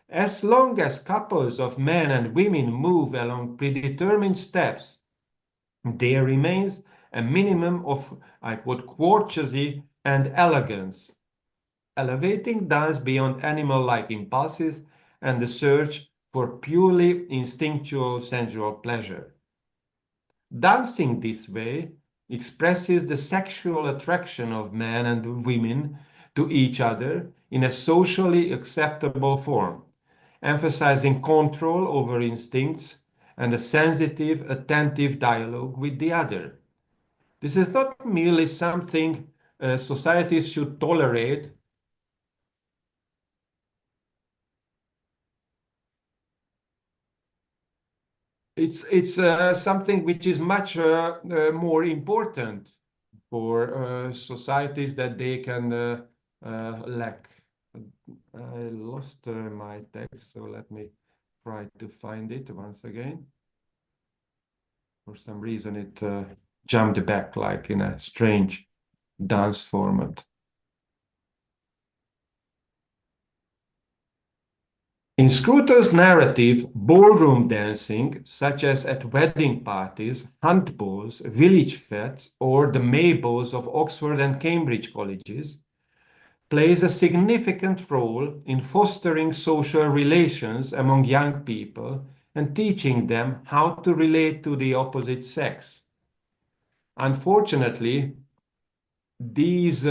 As long as couples of men and women move along predetermined steps, there remains a minimum of, I quote, courtesy and elegance, elevating dance beyond animal-like impulses and the search for purely instinctual sensual pleasure. Dancing this way expresses the sexual attraction of men and women to each other in a socially acceptable form, emphasizing control over instincts and a sensitive, attentive dialogue with the other. This is not merely something societies should tolerate. It's something which is much more important for societies that they can lack. I lost my text, so let me try to find it once again. For some reason, it jumped back like in a strange dance format. In Scruton's narrative, ballroom dancing, such as at wedding parties, hunt balls, village fetes, or the May balls of Oxford and Cambridge colleges, plays a significant role in fostering social relations among young people and teaching them how to relate to the opposite sex. Unfortunately, these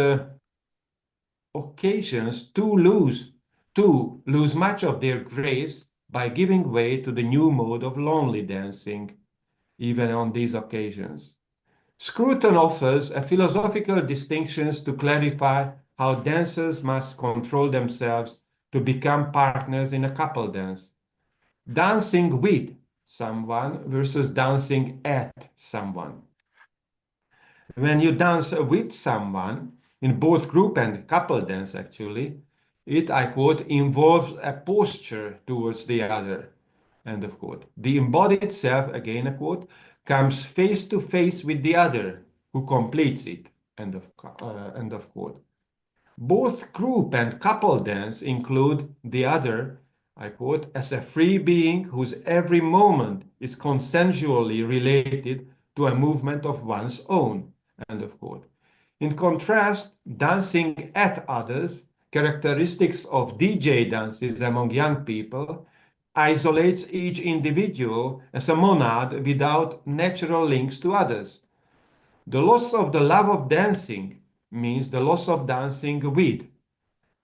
occasions lose much of their grace by giving way to the new mode of lonely dancing, even on these occasions. Scruton offers a philosophical distinctions to clarify how dancers must control themselves to become partners in a couple dance. Dancing with someone versus dancing at someone. When you dance with someone, in both group and couple dance actually, it, I quote, involves a posture towards the other, end of quote. The embodied self, again a quote, comes face to face with the other who completes it, end of quote. Both group and couple dance include the other, I quote, as a free being whose every moment is consensually related to a movement of one's own, end of quote. In contrast, dancing at others, characteristics of DJ dances among young people, isolates each individual as a monad without natural links to others. The loss of the love of dancing means the loss of dancing with,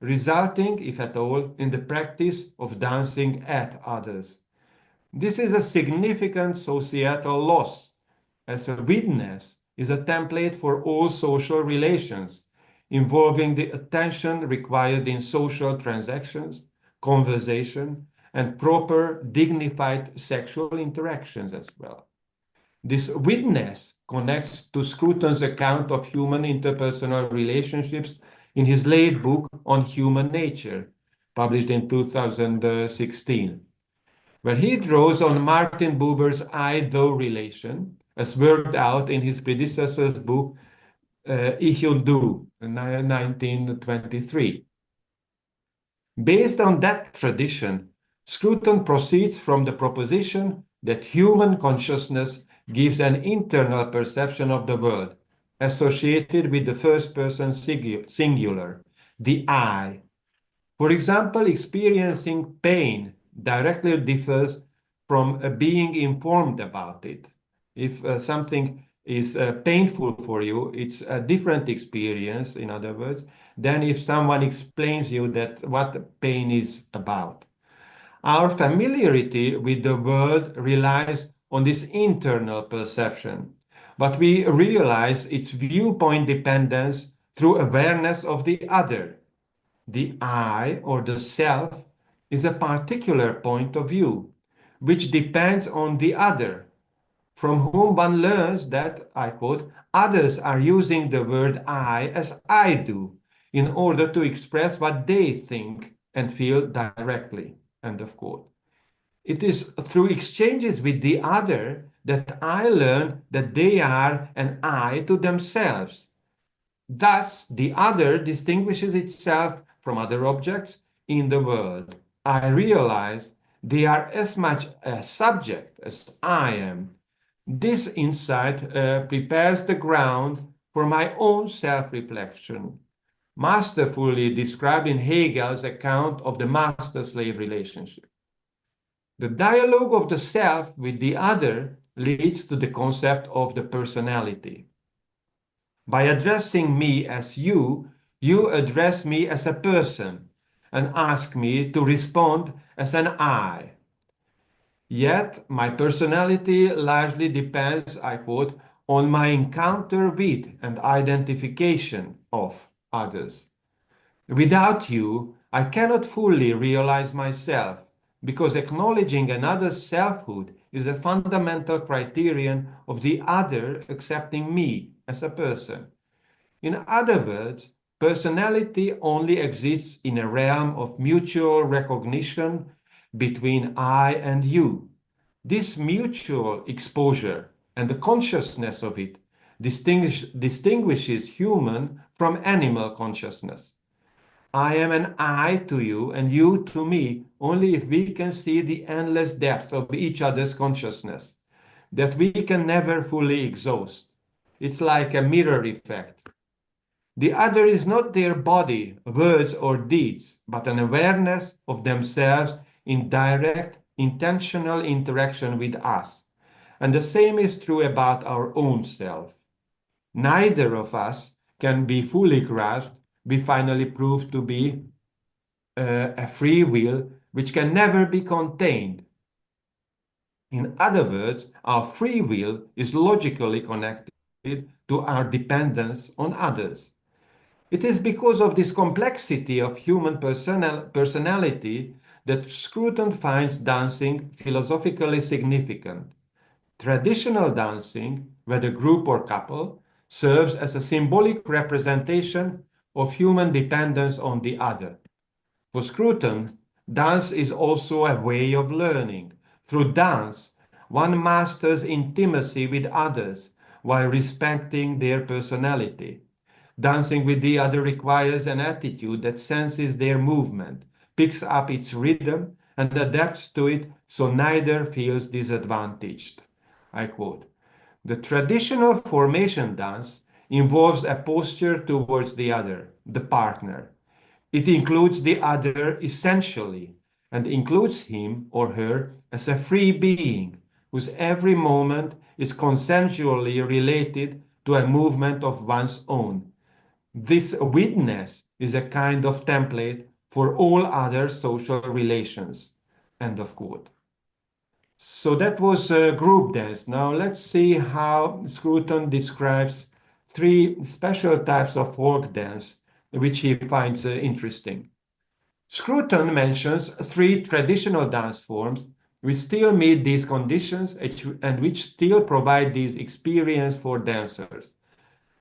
resulting, if at all, in the practice of dancing at others. This is a significant societal loss, as a witness is a template for all social relations, involving the attention required in social transactions, conversation, and proper, dignified sexual interactions as well. This witness connects to Scruton's account of human interpersonal relationships in his late book on human nature, published in 2016, where he draws on Martin Buber's I-thou relation, as worked out in his predecessor's book, Ich und Du, in 1923. Based on that tradition, Scruton proceeds from the proposition that human consciousness gives an internal perception of the world, associated with the first person singular, the I. For example, experiencing pain directly differs from being informed about it. If something is painful for you, it's a different experience, in other words, than if someone explains you that what pain is about. Our familiarity with the world relies on this internal perception, but we realize its viewpoint dependence through awareness of the other. The I, or the self, is a particular point of view, which depends on the other, from whom one learns that, I quote, others are using the word I as I do, in order to express what they think and feel directly, end of quote. It is through exchanges with the other that I learn that they are an I to themselves. Thus, the other distinguishes itself from other objects in the world. I realize they are as much a subject as I am. This insight prepares the ground for my own self-reflection, masterfully described in Hegel's account of the master-slave relationship. The dialogue of the self with the other leads to the concept of the personality. By addressing me as you, you address me as a person, and ask me to respond as an I. Yet my personality largely depends, I quote, on my encounter with and identification of others. Without you, I cannot fully realize myself, because acknowledging another's selfhood is a fundamental criterion of the other accepting me as a person. In other words, personality only exists in a realm of mutual recognition between I and you. This mutual exposure and the consciousness of it distinguishes human from animal consciousness. I am an I to you and you to me only if we can see the endless depth of each other's consciousness that we can never fully exhaust. It's like a mirror effect. The other is not their body, words, or deeds, but an awareness of themselves in direct, intentional interaction with us. And the same is true about our own self. Neither of us can be fully grasped. We finally prove to be a free will which can never be contained. In other words, our free will is logically connected to our dependence on others. It is because of this complexity of human personality that Scruton finds dancing philosophically significant. Traditional dancing, whether group or couple, serves as a symbolic representation of human dependence on the other. For Scruton, dance is also a way of learning. Through dance, one masters intimacy with others while respecting their personality. Dancing with the other requires an attitude that senses their movement, picks up its rhythm, and adapts to it so neither feels disadvantaged. I quote, "The traditional formation dance involves a posture towards the other, the partner. It includes the other essentially, and includes him or her as a free being, whose every moment is consensually related to a movement of one's own. This witness is a kind of template for all other social relations." End of quote. So that was group dance. Now let's see how Scruton describes three special types of folk dance, which he finds interesting. Scruton mentions three traditional dance forms which still meet these conditions and which still provide this experience for dancers: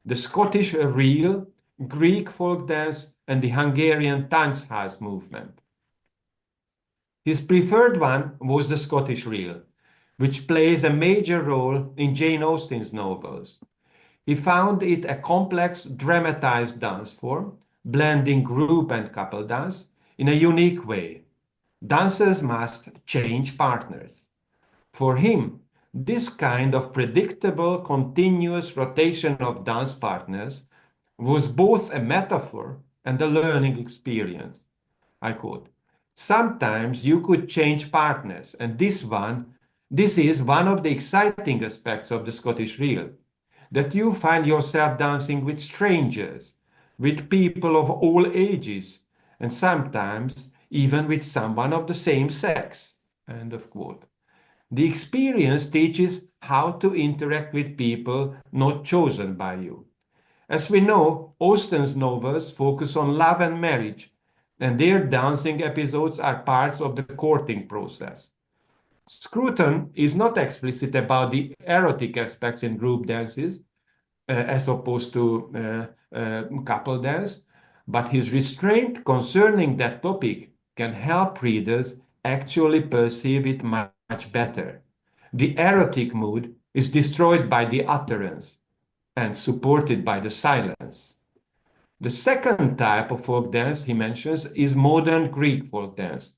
the Scottish reel, Greek folk dance, and the Hungarian Táncház movement. His preferred one was the Scottish reel, which plays a major role in Jane Austen's novels. He found it a complex, dramatized dance form, blending group and couple dance in a unique way. Dancers must change partners. For him, this kind of predictable, continuous rotation of dance partners was both a metaphor and a learning experience. I quote, "Sometimes you could change partners, and this is one of the exciting aspects of the Scottish reel, that you find yourself dancing with strangers, with people of all ages, and sometimes even with someone of the same sex." End of quote. The experience teaches how to interact with people not chosen by you. As we know, Austen's novels focus on love and marriage, and their dancing episodes are parts of the courting process. Scruton is not explicit about the erotic aspects in group dances, as opposed to couple dance, but his restraint concerning that topic can help readers actually perceive it much better. The erotic mood is destroyed by the utterance and supported by the silence. The second type of folk dance he mentions is modern Greek folk dance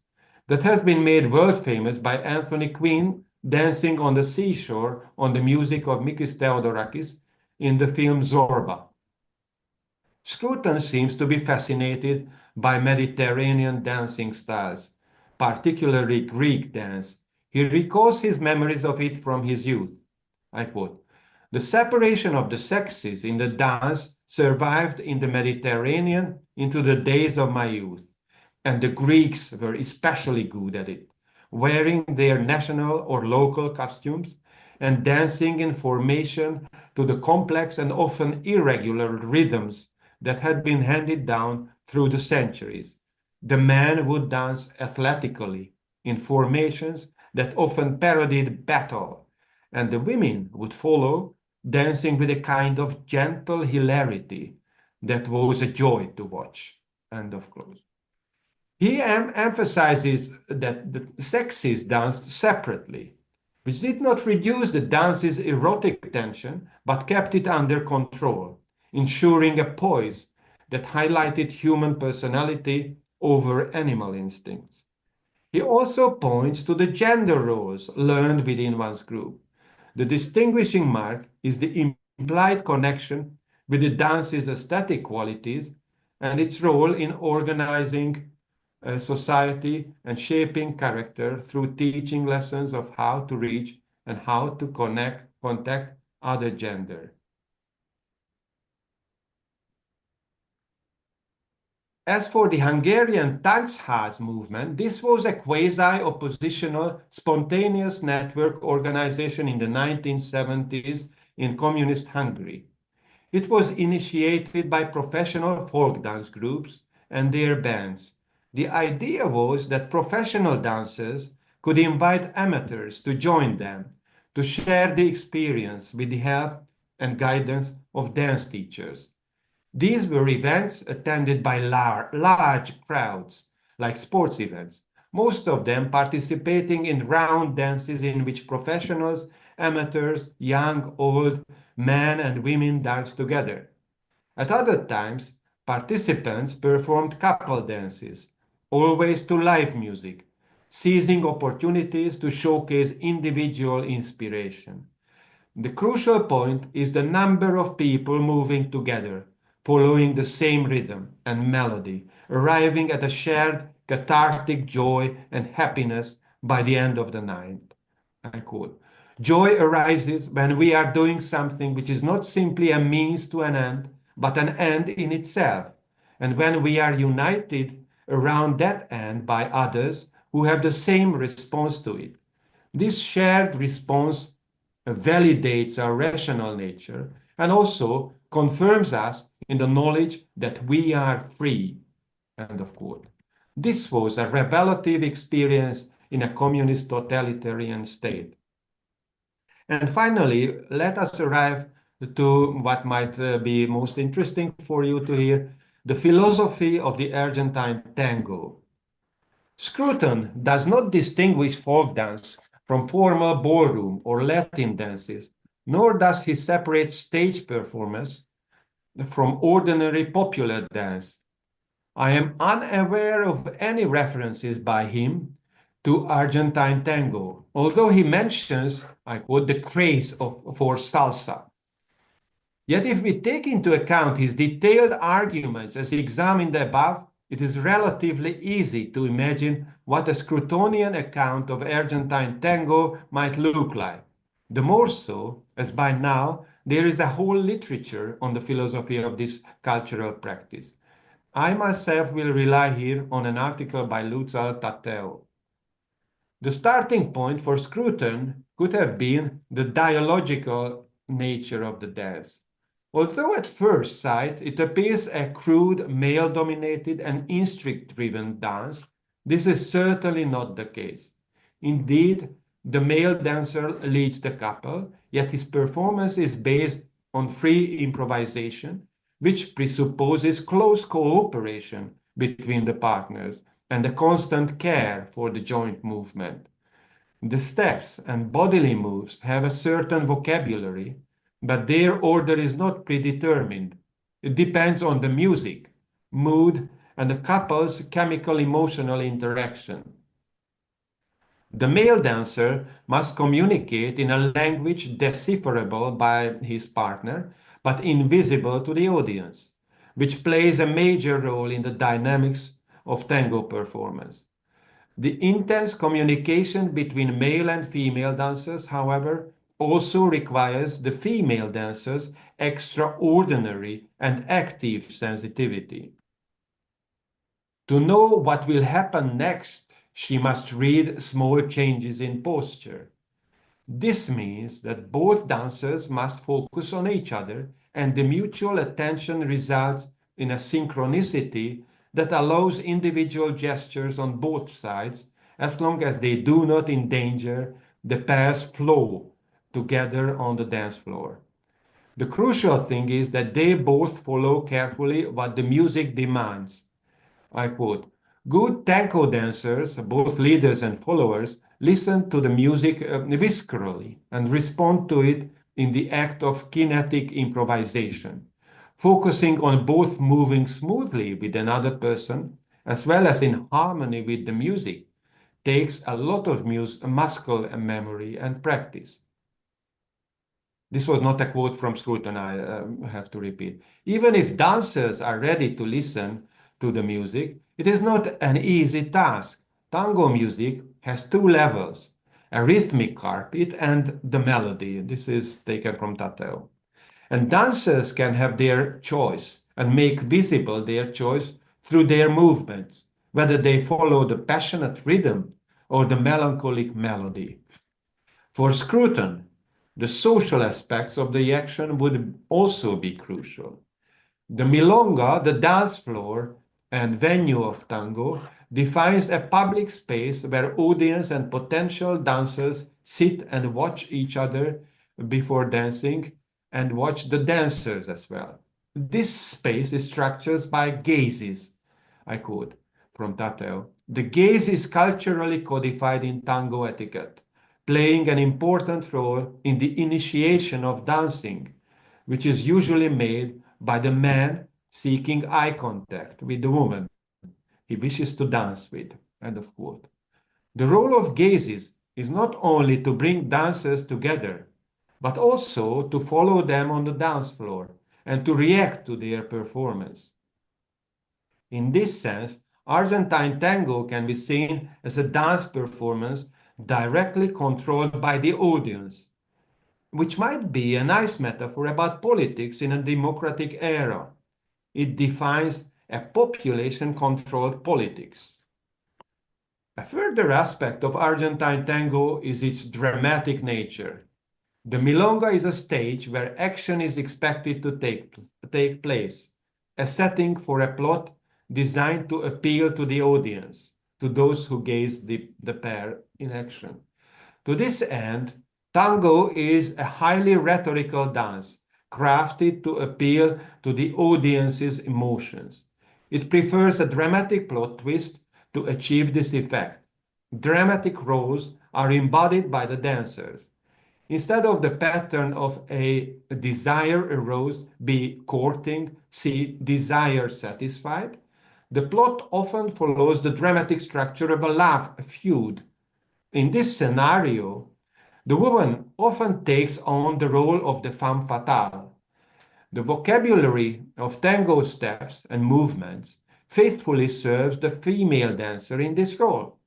that has been made world famous by Anthony Quinn dancing on the seashore on the music of Mikis Theodorakis in the film Zorba. Scruton seems to be fascinated by Mediterranean dancing styles, particularly Greek dance. He recalls his memories of it from his youth. I quote, "The separation of the sexes in the dance survived in the Mediterranean into the days of my youth. and the Greeks were especially good at it, wearing their national or local costumes and dancing in formation to the complex and often irregular rhythms that had been handed down through the centuries. The men would dance athletically in formations that often parodied battle, and the women would follow, dancing with a kind of gentle hilarity that was a joy to watch. End of quote. He emphasizes that the sexes danced separately, which did not reduce the dance's erotic tension, but kept it under control, ensuring a poise that highlighted human personality over animal instincts. He also points to the gender roles learned within one's group. The distinguishing mark is the implied connection with the dance's aesthetic qualities and its role in organizing society and shaping character through teaching lessons of how to reach and how to contact other gender. As for the Hungarian Táncház movement, this was a quasi-oppositional, spontaneous network organization in the 1970s in communist Hungary. It was initiated by professional folk dance groups and their bands. The idea was that professional dancers could invite amateurs to join them, to share the experience with the help and guidance of dance teachers. These were events attended by large crowds, like sports events, most of them participating in round dances in which professionals, amateurs, young, old, men and women danced together. At other times, participants performed couple dances, always to live music, seizing opportunities to showcase individual inspiration. The crucial point is the number of people moving together, following the same rhythm and melody, arriving at a shared cathartic joy and happiness by the end of the night. I quote, "Joy arises when we are doing something which is not simply a means to an end, but an end in itself, and when we are united around that end by others who have the same response to it. This shared response validates our rational nature and also confirms us in the knowledge that we are free." End of quote. This was a revelative experience in a communist totalitarian state. And finally, let us arrive to what might be most interesting for you to hear, the philosophy of the Argentine tango. Scruton does not distinguish folk dance from formal ballroom or Latin dances, nor does he separate stage performance from ordinary popular dance. I am unaware of any references by him to Argentine tango, although he mentions, I quote, the craze for salsa. Yet if we take into account his detailed arguments as examined above, it is relatively easy to imagine what a Scrutonian account of Argentine tango might look like. The more so, as by now there is a whole literature on the philosophy of this cultural practice. I myself will rely here on an article by Lucal Tateo. The starting point for Scruton could have been the dialogical nature of the dance. Although at first sight it appears a crude, male-dominated and instinct-driven dance, this is certainly not the case. Indeed, the male dancer leads the couple, yet his performance is based on free improvisation, which presupposes close cooperation between the partners and a constant care for the joint movement. The steps and bodily moves have a certain vocabulary, but their order is not predetermined. It depends on the music, mood, and the couple's chemical-emotional interaction. The male dancer must communicate in a language decipherable by his partner, but invisible to the audience, which plays a major role in the dynamics of tango performance. The intense communication between male and female dancers, however, also requires the female dancers' extraordinary and active sensitivity. To know what will happen next, she must read small changes in posture. This means that both dancers must focus on each other, and the mutual attention results in a synchronicity that allows individual gestures on both sides, as long as they do not endanger the pair's flow together on the dance floor. The crucial thing is that they both follow carefully what the music demands. I quote, "Good tango dancers, both leaders and followers, listen to the music viscerally and respond to it in the act of kinetic improvisation, focusing on both moving smoothly with another person as well as in harmony with the music. Takes a lot of muscle memory and practice." This was not a quote from Scruton, I have to repeat. Even if dancers are ready to listen to the music, it is not an easy task. Tango music has two levels, a rhythmic carpet and the melody. This is taken from Tateo. And dancers can have their choice and make visible their choice through their movements, whether they follow the passionate rhythm or the melancholic melody. For Scruton, the social aspects of the action would also be crucial. The milonga, the dance floor and venue of tango, defines a public space where audience and potential dancers sit and watch each other before dancing and watch the dancers as well. This space is structured by gazes. I quote from Tateo. The gaze is culturally codified in tango etiquette, playing an important role in the initiation of dancing, which is usually made by the man seeking eye contact with the woman he wishes to dance with. End of quote. The role of gazes is not only to bring dancers together, but also to follow them on the dance floor and to react to their performance. In this sense, Argentine tango can be seen as a dance performance directly controlled by the audience, which might be a nice metaphor about politics in a democratic era. It defines a population-controlled politics. A further aspect of Argentine tango is its dramatic nature. The milonga is a stage where action is expected to take place, a setting for a plot designed to appeal to the audience, to those who gaze the pair in action. To this end, tango is a highly rhetorical dance, crafted to appeal to the audience's emotions. It prefers a dramatic plot twist to achieve this effect. Dramatic roles are embodied by the dancers. Instead of the pattern of a desire arose, be courting, see desire satisfied, the plot often follows the dramatic structure of a love feud. In this scenario, the woman often takes on the role of the femme fatale. The vocabulary of tango steps and movements faithfully serves the female dancer in this role.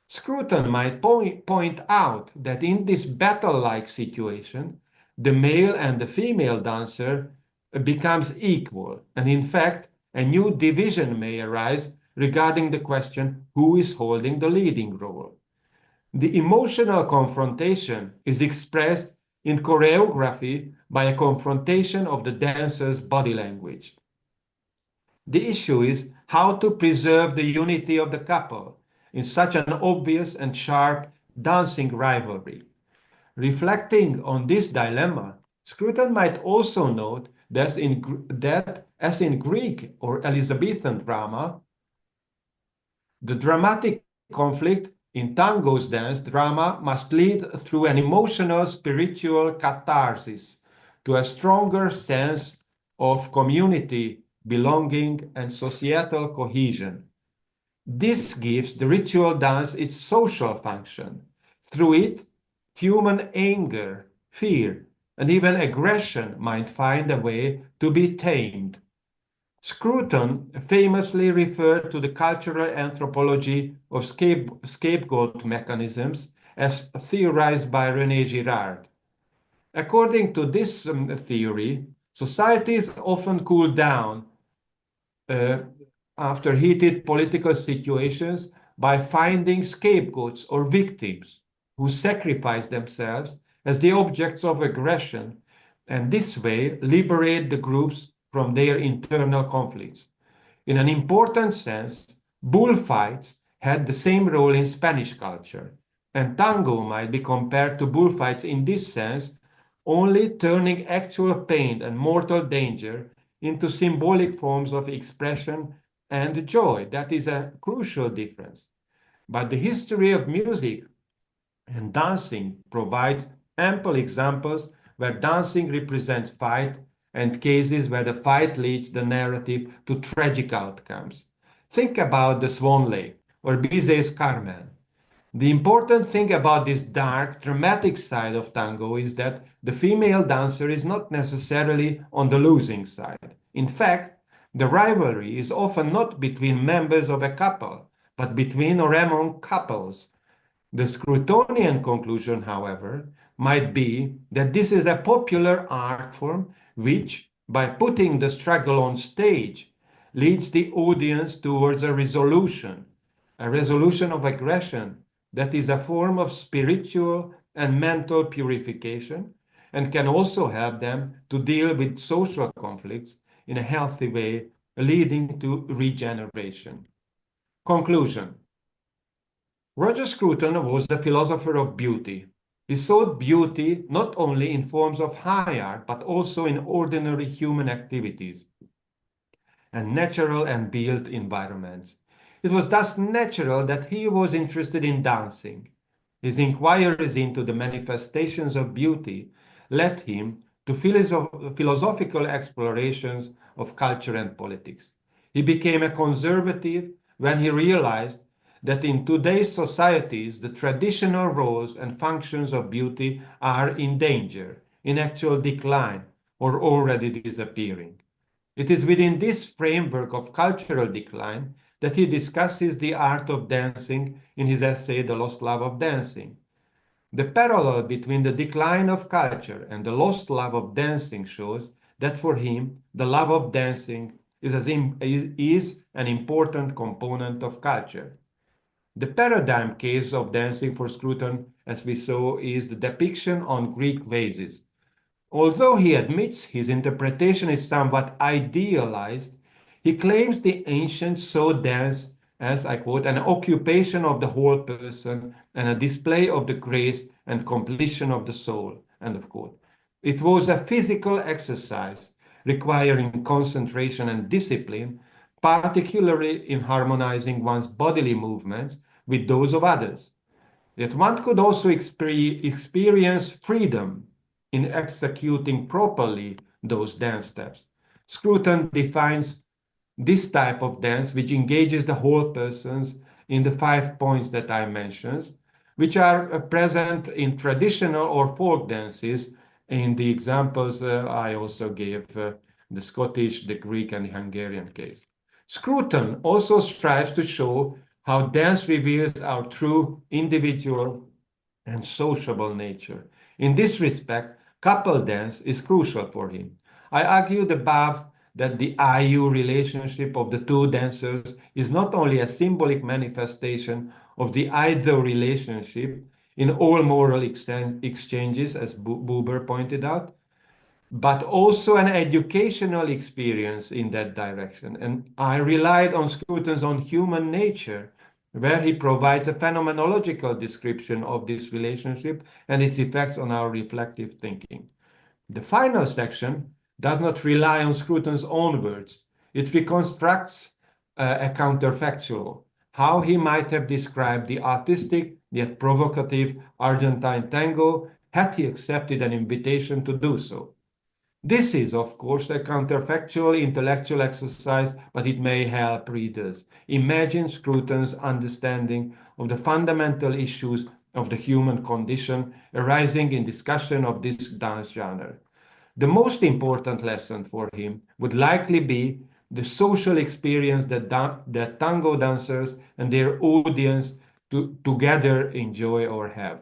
Scruton might point out that in this battle-like situation, the male and the female dancer becomes equal, and in fact, a new division may arise regarding the question who is holding the leading role. The emotional confrontation is expressed in choreography by a confrontation of the dancer's body language. The issue is how to preserve the unity of the couple in such an obvious and sharp dancing rivalry. Reflecting on this dilemma, Scruton might also note that as in Greek or Elizabethan drama, the dramatic conflict in tango's dance drama must lead through an emotional spiritual catharsis to a stronger sense of community, belonging, and societal cohesion. This gives the ritual dance its social function. Through it, human anger, fear, and even aggression might find a way to be tamed. Scruton famously referred to the cultural anthropology of scapegoat mechanisms as theorized by René Girard. According to this theory, societies often cool down after heated political situations by finding scapegoats or victims who sacrifice themselves as the objects of aggression, and this way liberate the groups from their internal conflicts. In an important sense, bullfights had the same role in Spanish culture, and tango might be compared to bullfights in this sense, only turning actual pain and mortal danger into symbolic forms of expression and joy. That is a crucial difference. But the history of music and dancing provides ample examples where dancing represents fight and cases where the fight leads the narrative to tragic outcomes. Think about the Swan Lake or Bizet's Carmen. The important thing about this dark, dramatic side of tango is that the female dancer is not necessarily on the losing side. In fact, the rivalry is often not between members of a couple, but between or among couples. The Scrutonian conclusion, however, might be that this is a popular art form which, by putting the struggle on stage, leads the audience towards a resolution of aggression that is a form of spiritual and mental purification and can also help them to deal with social conflicts in a healthy way, leading to regeneration. Conclusion. Roger Scruton was the philosopher of beauty. He sought beauty not only in forms of high art, but also in ordinary human activities and natural and built environments. It was thus natural that he was interested in dancing. His inquiries into the manifestations of beauty led him to philosophical explorations of culture and politics. He became a conservative when he realized that in today's societies, the traditional roles and functions of beauty are in danger, in actual decline, or already disappearing. It is within this framework of cultural decline that he discusses the art of dancing in his essay, The Lost Love of Dancing. The parallel between the decline of culture and the lost love of dancing shows that for him, the love of dancing is an important component of culture. The paradigm case of dancing for Scruton, as we saw, is the depiction on Greek vases. Although he admits his interpretation is somewhat idealized, he claims the ancients saw dance as, I quote, an occupation of the whole person and a display of the grace and completion of the soul, end of quote. It was a physical exercise requiring concentration and discipline, particularly in harmonizing one's bodily movements with those of others. Yet one could also experience freedom in executing properly those dance steps. Scruton defines this type of dance, which engages the whole persons, in the 5 points that I mentioned, which are present in traditional or folk dances. In the examples I also gave, the Scottish, the Greek, and the Hungarian case. Scruton also strives to show how dance reveals our true individual and sociable nature. In this respect, couple dance is crucial for him. I argued above that the IU relationship of the two dancers is not only a symbolic manifestation of the ideal relationship in all moral exchanges, as Buber pointed out, but also an educational experience in that direction. And I relied on Scruton's On Human Nature, where he provides a phenomenological description of this relationship and its effects on our reflective thinking. The final section does not rely on Scruton's own words. It reconstructs a counterfactual, how he might have described the artistic yet provocative Argentine tango had he accepted an invitation to do so. This is, of course, a counterfactual intellectual exercise, but it may help readers imagine Scruton's understanding of the fundamental issues of the human condition arising in discussion of this dance genre. The most important lesson for him would likely be the social experience that tango dancers and their audience together enjoy or have.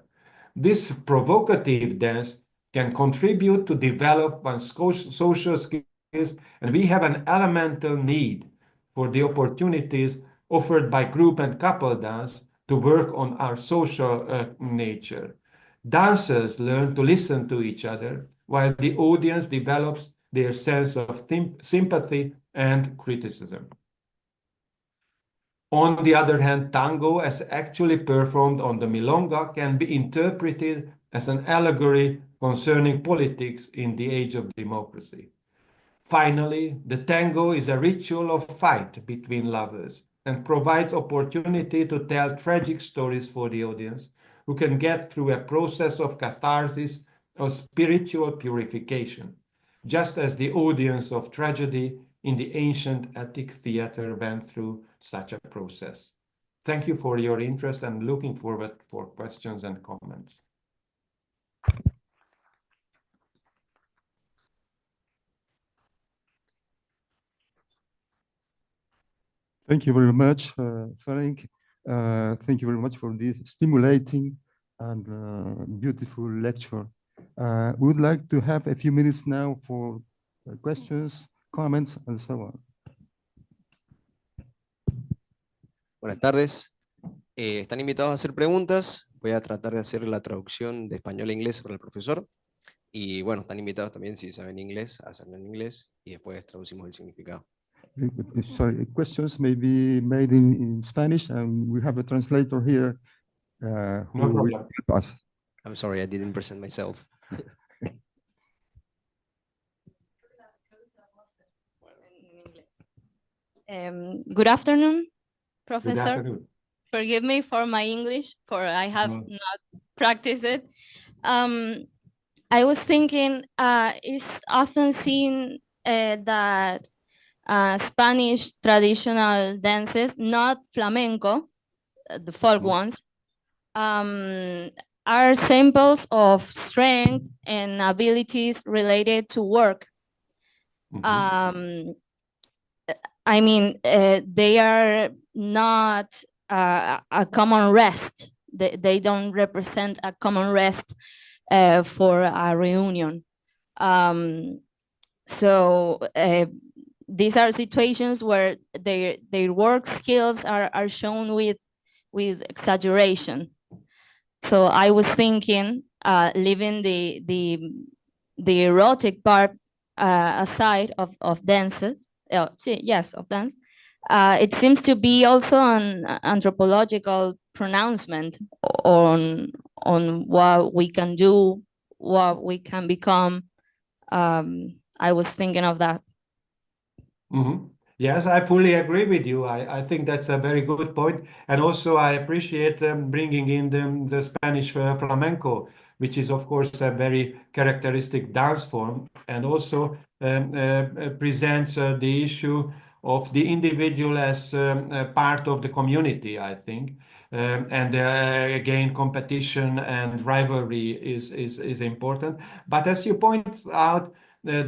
This provocative dance can contribute to develop one's social skills, and we have an elemental need for the opportunities offered by group and couple dance to work on our social nature. Dancers learn to listen to each other, while the audience develops their sense of sympathy and criticism. On the other hand, tango, as actually performed on the milonga, can be interpreted as an allegory concerning politics in the age of democracy. Finally, the tango is a ritual of fight between lovers and provides opportunity to tell tragic stories for the audience, who can get through a process of catharsis or spiritual purification, just as the audience of tragedy in the ancient Attic theater went through such a process. Thank you for your interest and looking forward for questions and comments. Thank you very much, Frank. Thank you very much for this stimulating and beautiful lecture. We would like to have a few minutes now for questions, comments, and so on. Buenas tardes. Están invitados a hacer preguntas. Voy a tratar de hacer la traducción de español a inglés para el profesor. Y bueno, están invitados también, si saben inglés, a hacerlo en inglés y después traducimos el significado. Sorry, questions may be made in Spanish, and we have a translator here who No will problem. help us. I'm sorry, I didn't present myself. Good afternoon, Good Professor. afternoon. Forgive me for my English, for I have No. not practiced it. I was thinking it's often seen that Spanish traditional dances, not flamenco, the folk ones, are symbols of strength and abilities related to work. I mean, they are not a common rest. They don't represent a common rest for a reunion. So these are situations where their work skills are shown with exaggeration. So I was thinking, leaving the erotic part aside of dances, of dance, it seems to be also an anthropological pronouncement on what we can do, what we can become. I was thinking of that. Yes, I fully agree with you. I think that's a very good point. And also I appreciate bringing in the Spanish flamenco, which is of course a very characteristic dance form, and also presents the issue of the individual as part of the community, I think. And again, competition and rivalry is important. But as you point out,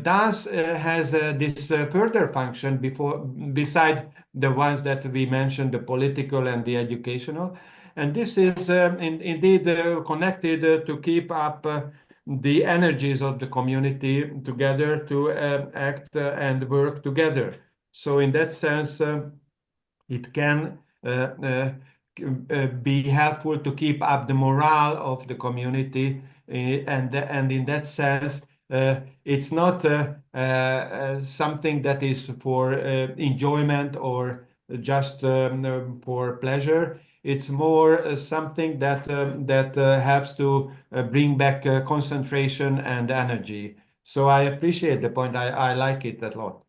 dance has this further function beside the ones that we mentioned, the political and the educational. And this is indeed connected to keep up the energies of the community together to act and work together. So in that sense, it can be helpful to keep up the morale of the community. And in that sense, it's not something that is for enjoyment or just for pleasure. It's more something that helps to bring back concentration and energy. So I appreciate the point. I like it a lot.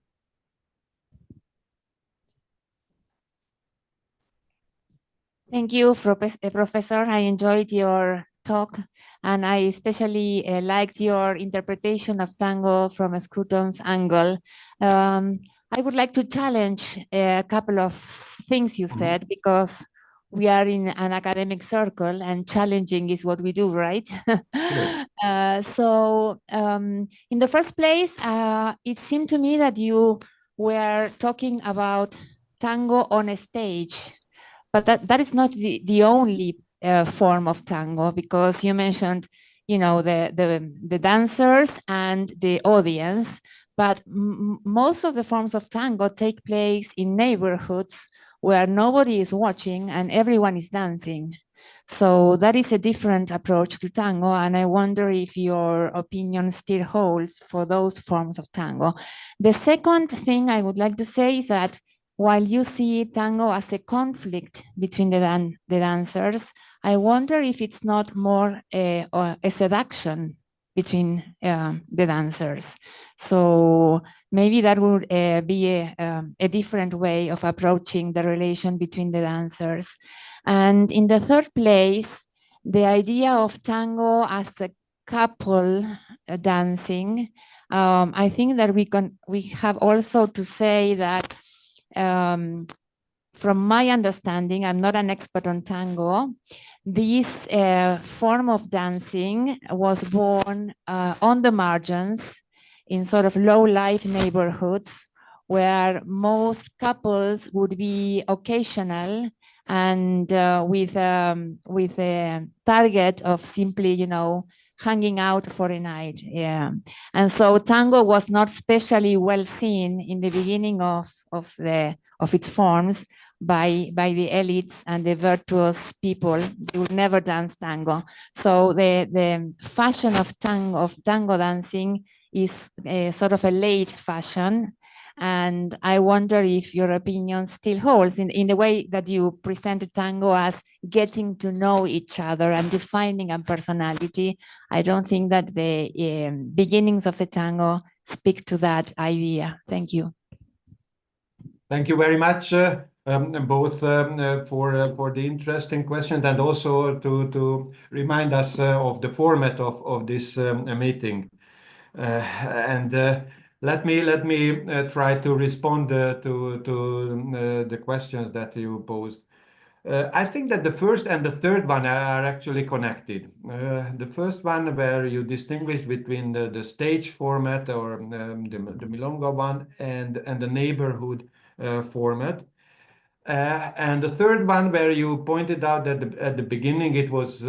Thank you, Professor. I enjoyed your talk, and I especially liked your interpretation of tango from Scruton's angle. I would like to challenge a couple of things you said, because we are in an academic circle and challenging is what we do, right? So in the first place, it seemed to me that you were talking about tango on a stage, but that is not the only form of tango, because you mentioned, you know, the dancers and the audience, but most of the forms of tango take place in neighborhoods where nobody is watching and everyone is dancing. So that is a different approach to tango, and I wonder if your opinion still holds for those forms of tango. The second thing I would like to say is that while you see tango as a conflict between the dancers, I wonder if it's not more a seduction between the dancers. So maybe that would be a different way of approaching the relation between the dancers. And in the third place, the idea of tango as a couple dancing, I think that we have also to say that from my understanding, I'm not an expert on tango, this form of dancing was born on the margins in sort of low-life neighborhoods where most couples would be occasional and with a target of simply, you know, hanging out for a night. Yeah. And so tango was not especially well seen in the beginning of its forms by the elites and the virtuous people. They would never dance tango. So the fashion of tango dancing is sort of a late fashion. And I wonder if your opinion still holds in the way that you presented tango as getting to know each other and defining a personality. I don't think that the beginnings of the tango speak to that idea. Thank you. Thank you very much, both for the interesting question and also to remind us of the format of this meeting. Let me try to respond to the questions that you posed. I think that the first and the third one are actually connected. The first one, where you distinguish between the stage format or the milonga one and the neighborhood format. And the third one, where you pointed out that at the beginning it was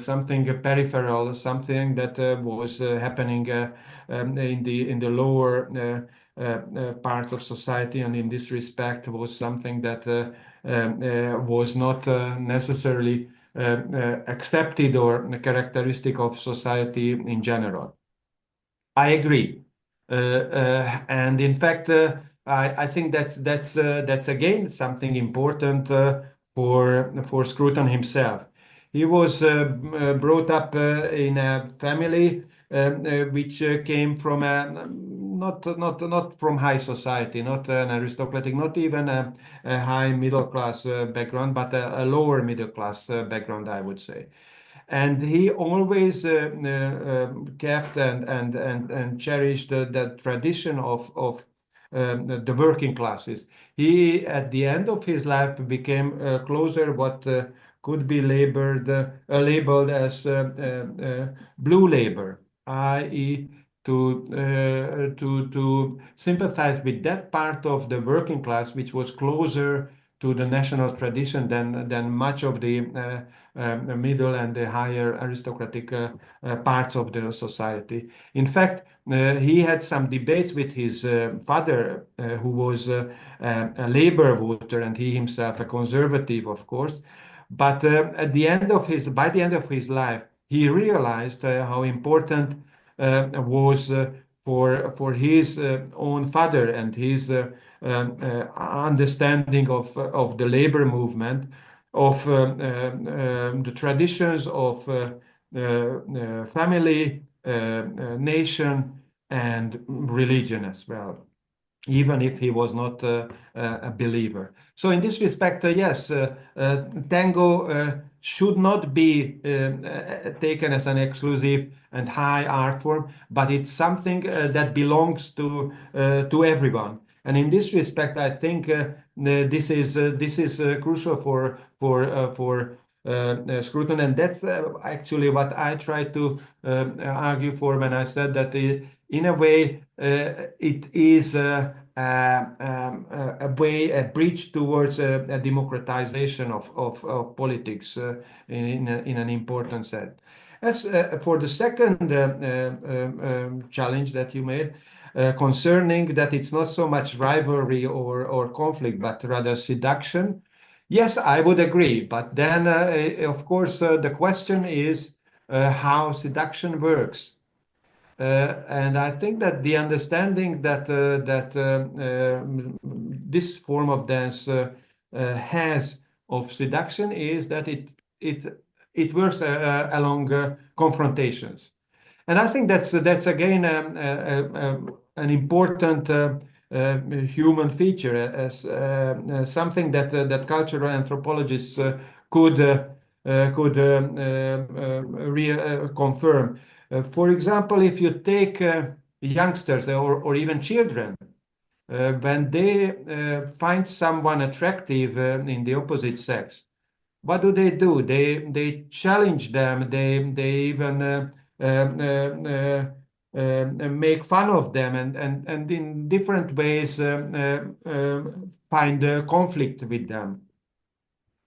something peripheral, something that was happening in the lower parts of society, and in this respect was something that was not necessarily accepted or characteristic of society in general. I agree, and in fact, I think that's again something important for Scruton himself. He was brought up in a family which came from not from high society, not an aristocratic, not even a high middle class background, but a lower middle class background, I would say. And he always kept and cherished the tradition of the working classes. He, at the end of his life, became closer what could be labeled as blue labor, i.e. to sympathize with that part of the working class which was closer to the national tradition than much of the middle and the higher aristocratic parts of the society. In fact, he had some debates with his father, who was a labor voter, and he himself a conservative, of course. But by the end of his life, he realized how important was for his own father and his understanding of the labor movement, of the traditions of family, nation, and religion as well, even if he was not a believer. So in this respect, yes, tango should not be taken as an exclusive and high art form, but it's something that belongs to everyone. And in this respect, I think this is crucial for Scruton, and that's actually what I try to argue for when I said that in a way it is a bridge towards a democratization of politics in an important sense. As for the second challenge that you made, concerning that it's not so much rivalry or conflict, but rather seduction. Yes, I would agree. But then, of course, the question is how seduction works. And I think that the understanding that this form of dance has of seduction is that it works along confrontations, and I think that's again an important human feature, as something that cultural anthropologists could confirm. For example, if you take youngsters or even children, when they find someone attractive in the opposite sex, what do? They challenge them. They even make fun of them, and in different ways find conflict with them,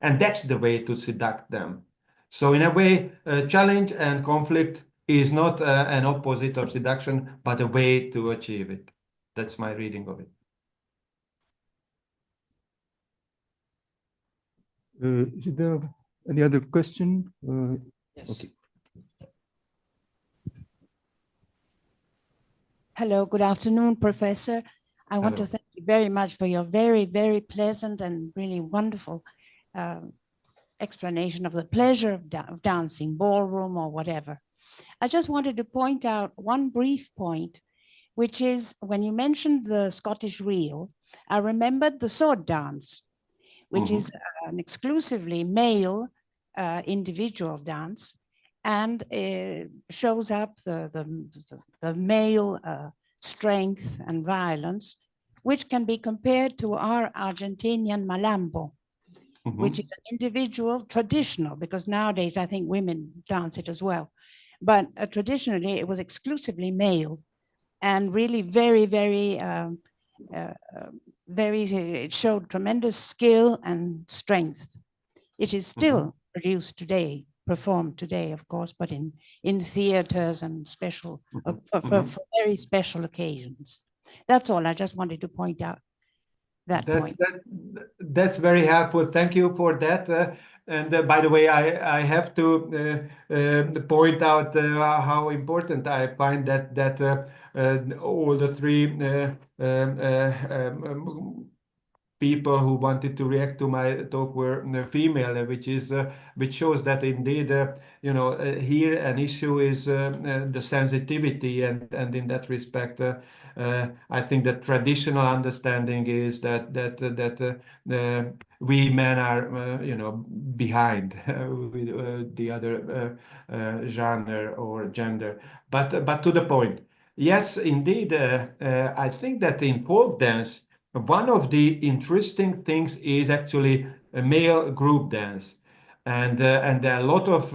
and that's the way to seduce them. So in a way, challenge and conflict is not an opposite of seduction, but a way to achieve it. That's my reading of it. Is there any other question? Yes. Okay. Hello, good afternoon, Professor. I want to thank you very much for your very, very pleasant and really wonderful explanation of the pleasure of dancing, ballroom or whatever. I just wanted to point out one brief point, which is when you mentioned the Scottish reel, I remembered the sword dance, which is an exclusively male individual dance, and shows up the male strength and violence, which can be compared to our Argentinian malambo, which is an individual traditional, because nowadays I think women dance it as well. But traditionally it was exclusively male, and really very, very, it showed tremendous skill and strength. It is still produced today, performed today, of course, but in theaters and special, for very special occasions. That's all. I just wanted to point out that point. That's very helpful. Thank you for that. And by the way, I have to point out how important I find that all the three people who wanted to react to my talk were female, which shows that indeed, here an issue is the sensitivity, and in that respect, I think the traditional understanding is that we men are, behind with the other genre or gender. But to the point, yes, indeed, I think that in folk dance, one of the interesting things is actually a male group dance. And a lot of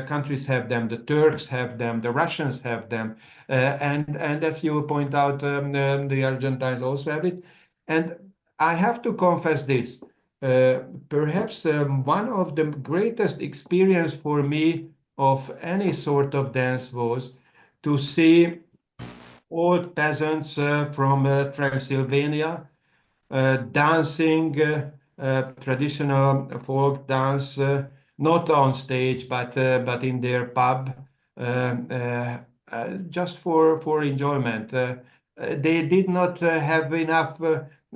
countries have them. The Turks have them. The Russians have them. And as you point out, the Argentines also have it. And I have to confess this. Perhaps one of the greatest experience for me of any sort of dance was to see old peasants from Transylvania dancing traditional folk dance, not on stage, but in their pub, just for enjoyment. They did not have enough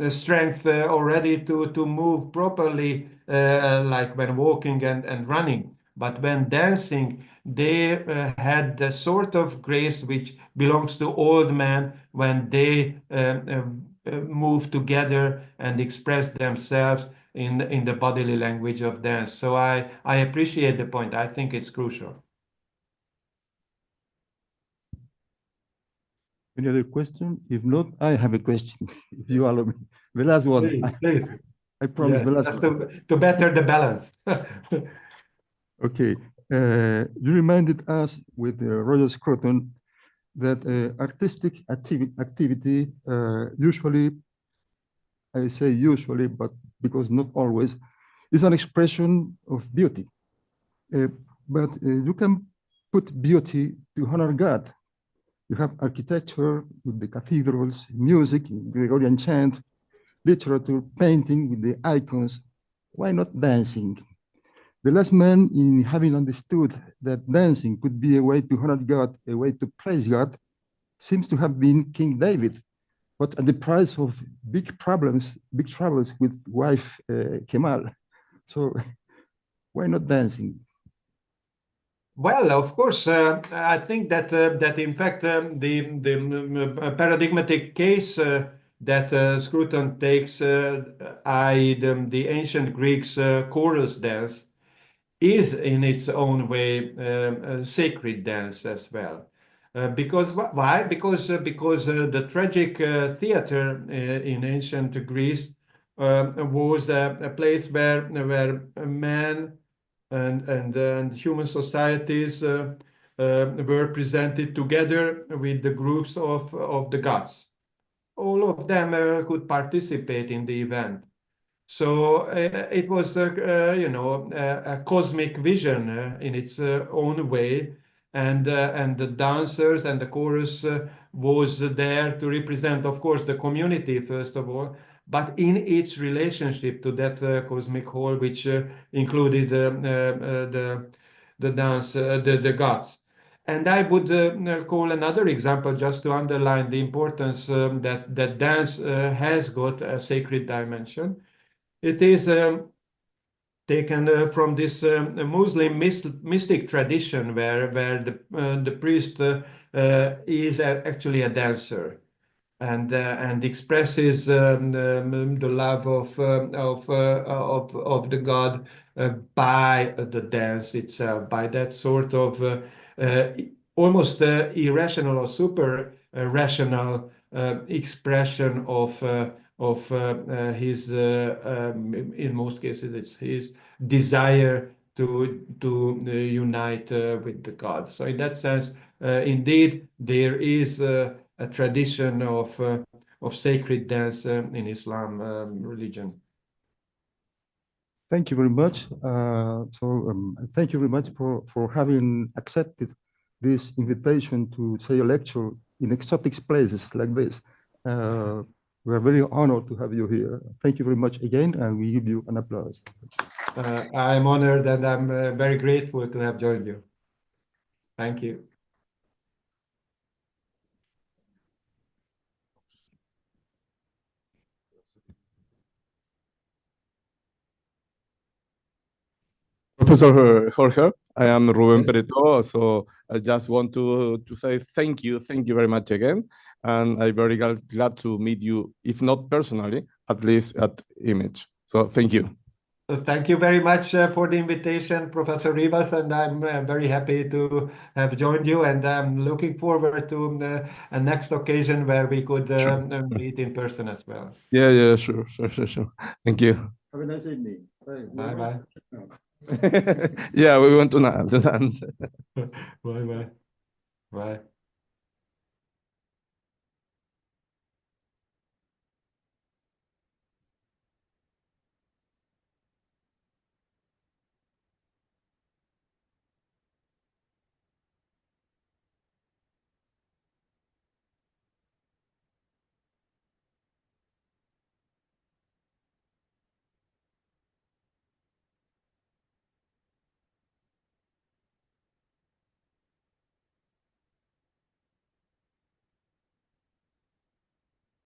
strength already to move properly, like when walking and running. But when dancing, they had the sort of grace which belongs to old men when they move together and express themselves in the bodily language of dance. So I appreciate the point. I think it's crucial. Any other question? If not, I have a question, if you allow me. The last one. Please. I promise Yes, the last one. to better the balance. Okay. You reminded us with Roger Scruton that artistic activity usually, I say usually, but because not always, is an expression of beauty. But you can put beauty to honor God. You have architecture with the cathedrals, music, Gregorian chant, literature, painting with the icons. Why not dancing? The last man in having understood that dancing could be a way to honor God, a way to praise God, seems to have been King David, but at the price of big troubles with wife Kemal. So why not dancing? Well, of course, I think that in fact the paradigmatic case that Scruton takes, i.e. the ancient Greeks chorus dance, is in its own way a sacred dance as well. Because why? Because the tragic theater in ancient Greece was a place where man and human societies were presented together with the groups of the gods. All of them could participate in the event. So it was, a cosmic vision in its own way, and the dancers and the chorus was there to represent, of course, the community first of all, but in its relationship to that cosmic whole, which included the dance, the gods. And I would call another example just to underline the importance that dance has got a sacred dimension. It is taken from this Muslim mystic tradition where the priest is actually a dancer and expresses the love of the God by the dance itself, by that sort of almost irrational or super rational expression of his, in most cases, it's his desire to unite with the God. So in that sense, indeed, there is a tradition of sacred dance in Islam religion. Thank you very much. Thank you very much for having accepted this invitation to say a lecture in exotic places like this. We are very honored to have you here. Thank you very much again, and we give you an applause. I'm honored and I'm very grateful to have joined you. Thank you. Professor Jorge, I am Ruben Pereto, so I just want to say thank you very much again, and I'm very glad to meet you, if not personally, at least at Image. So thank you. Thank you very much for the invitation, Professor Rivas, and I'm very happy to have joined you, and I'm looking forward to a next occasion where we could meet in person as well. Yeah, sure. Thank you. Have a nice evening. Bye. Yeah, we want to dance. Bye.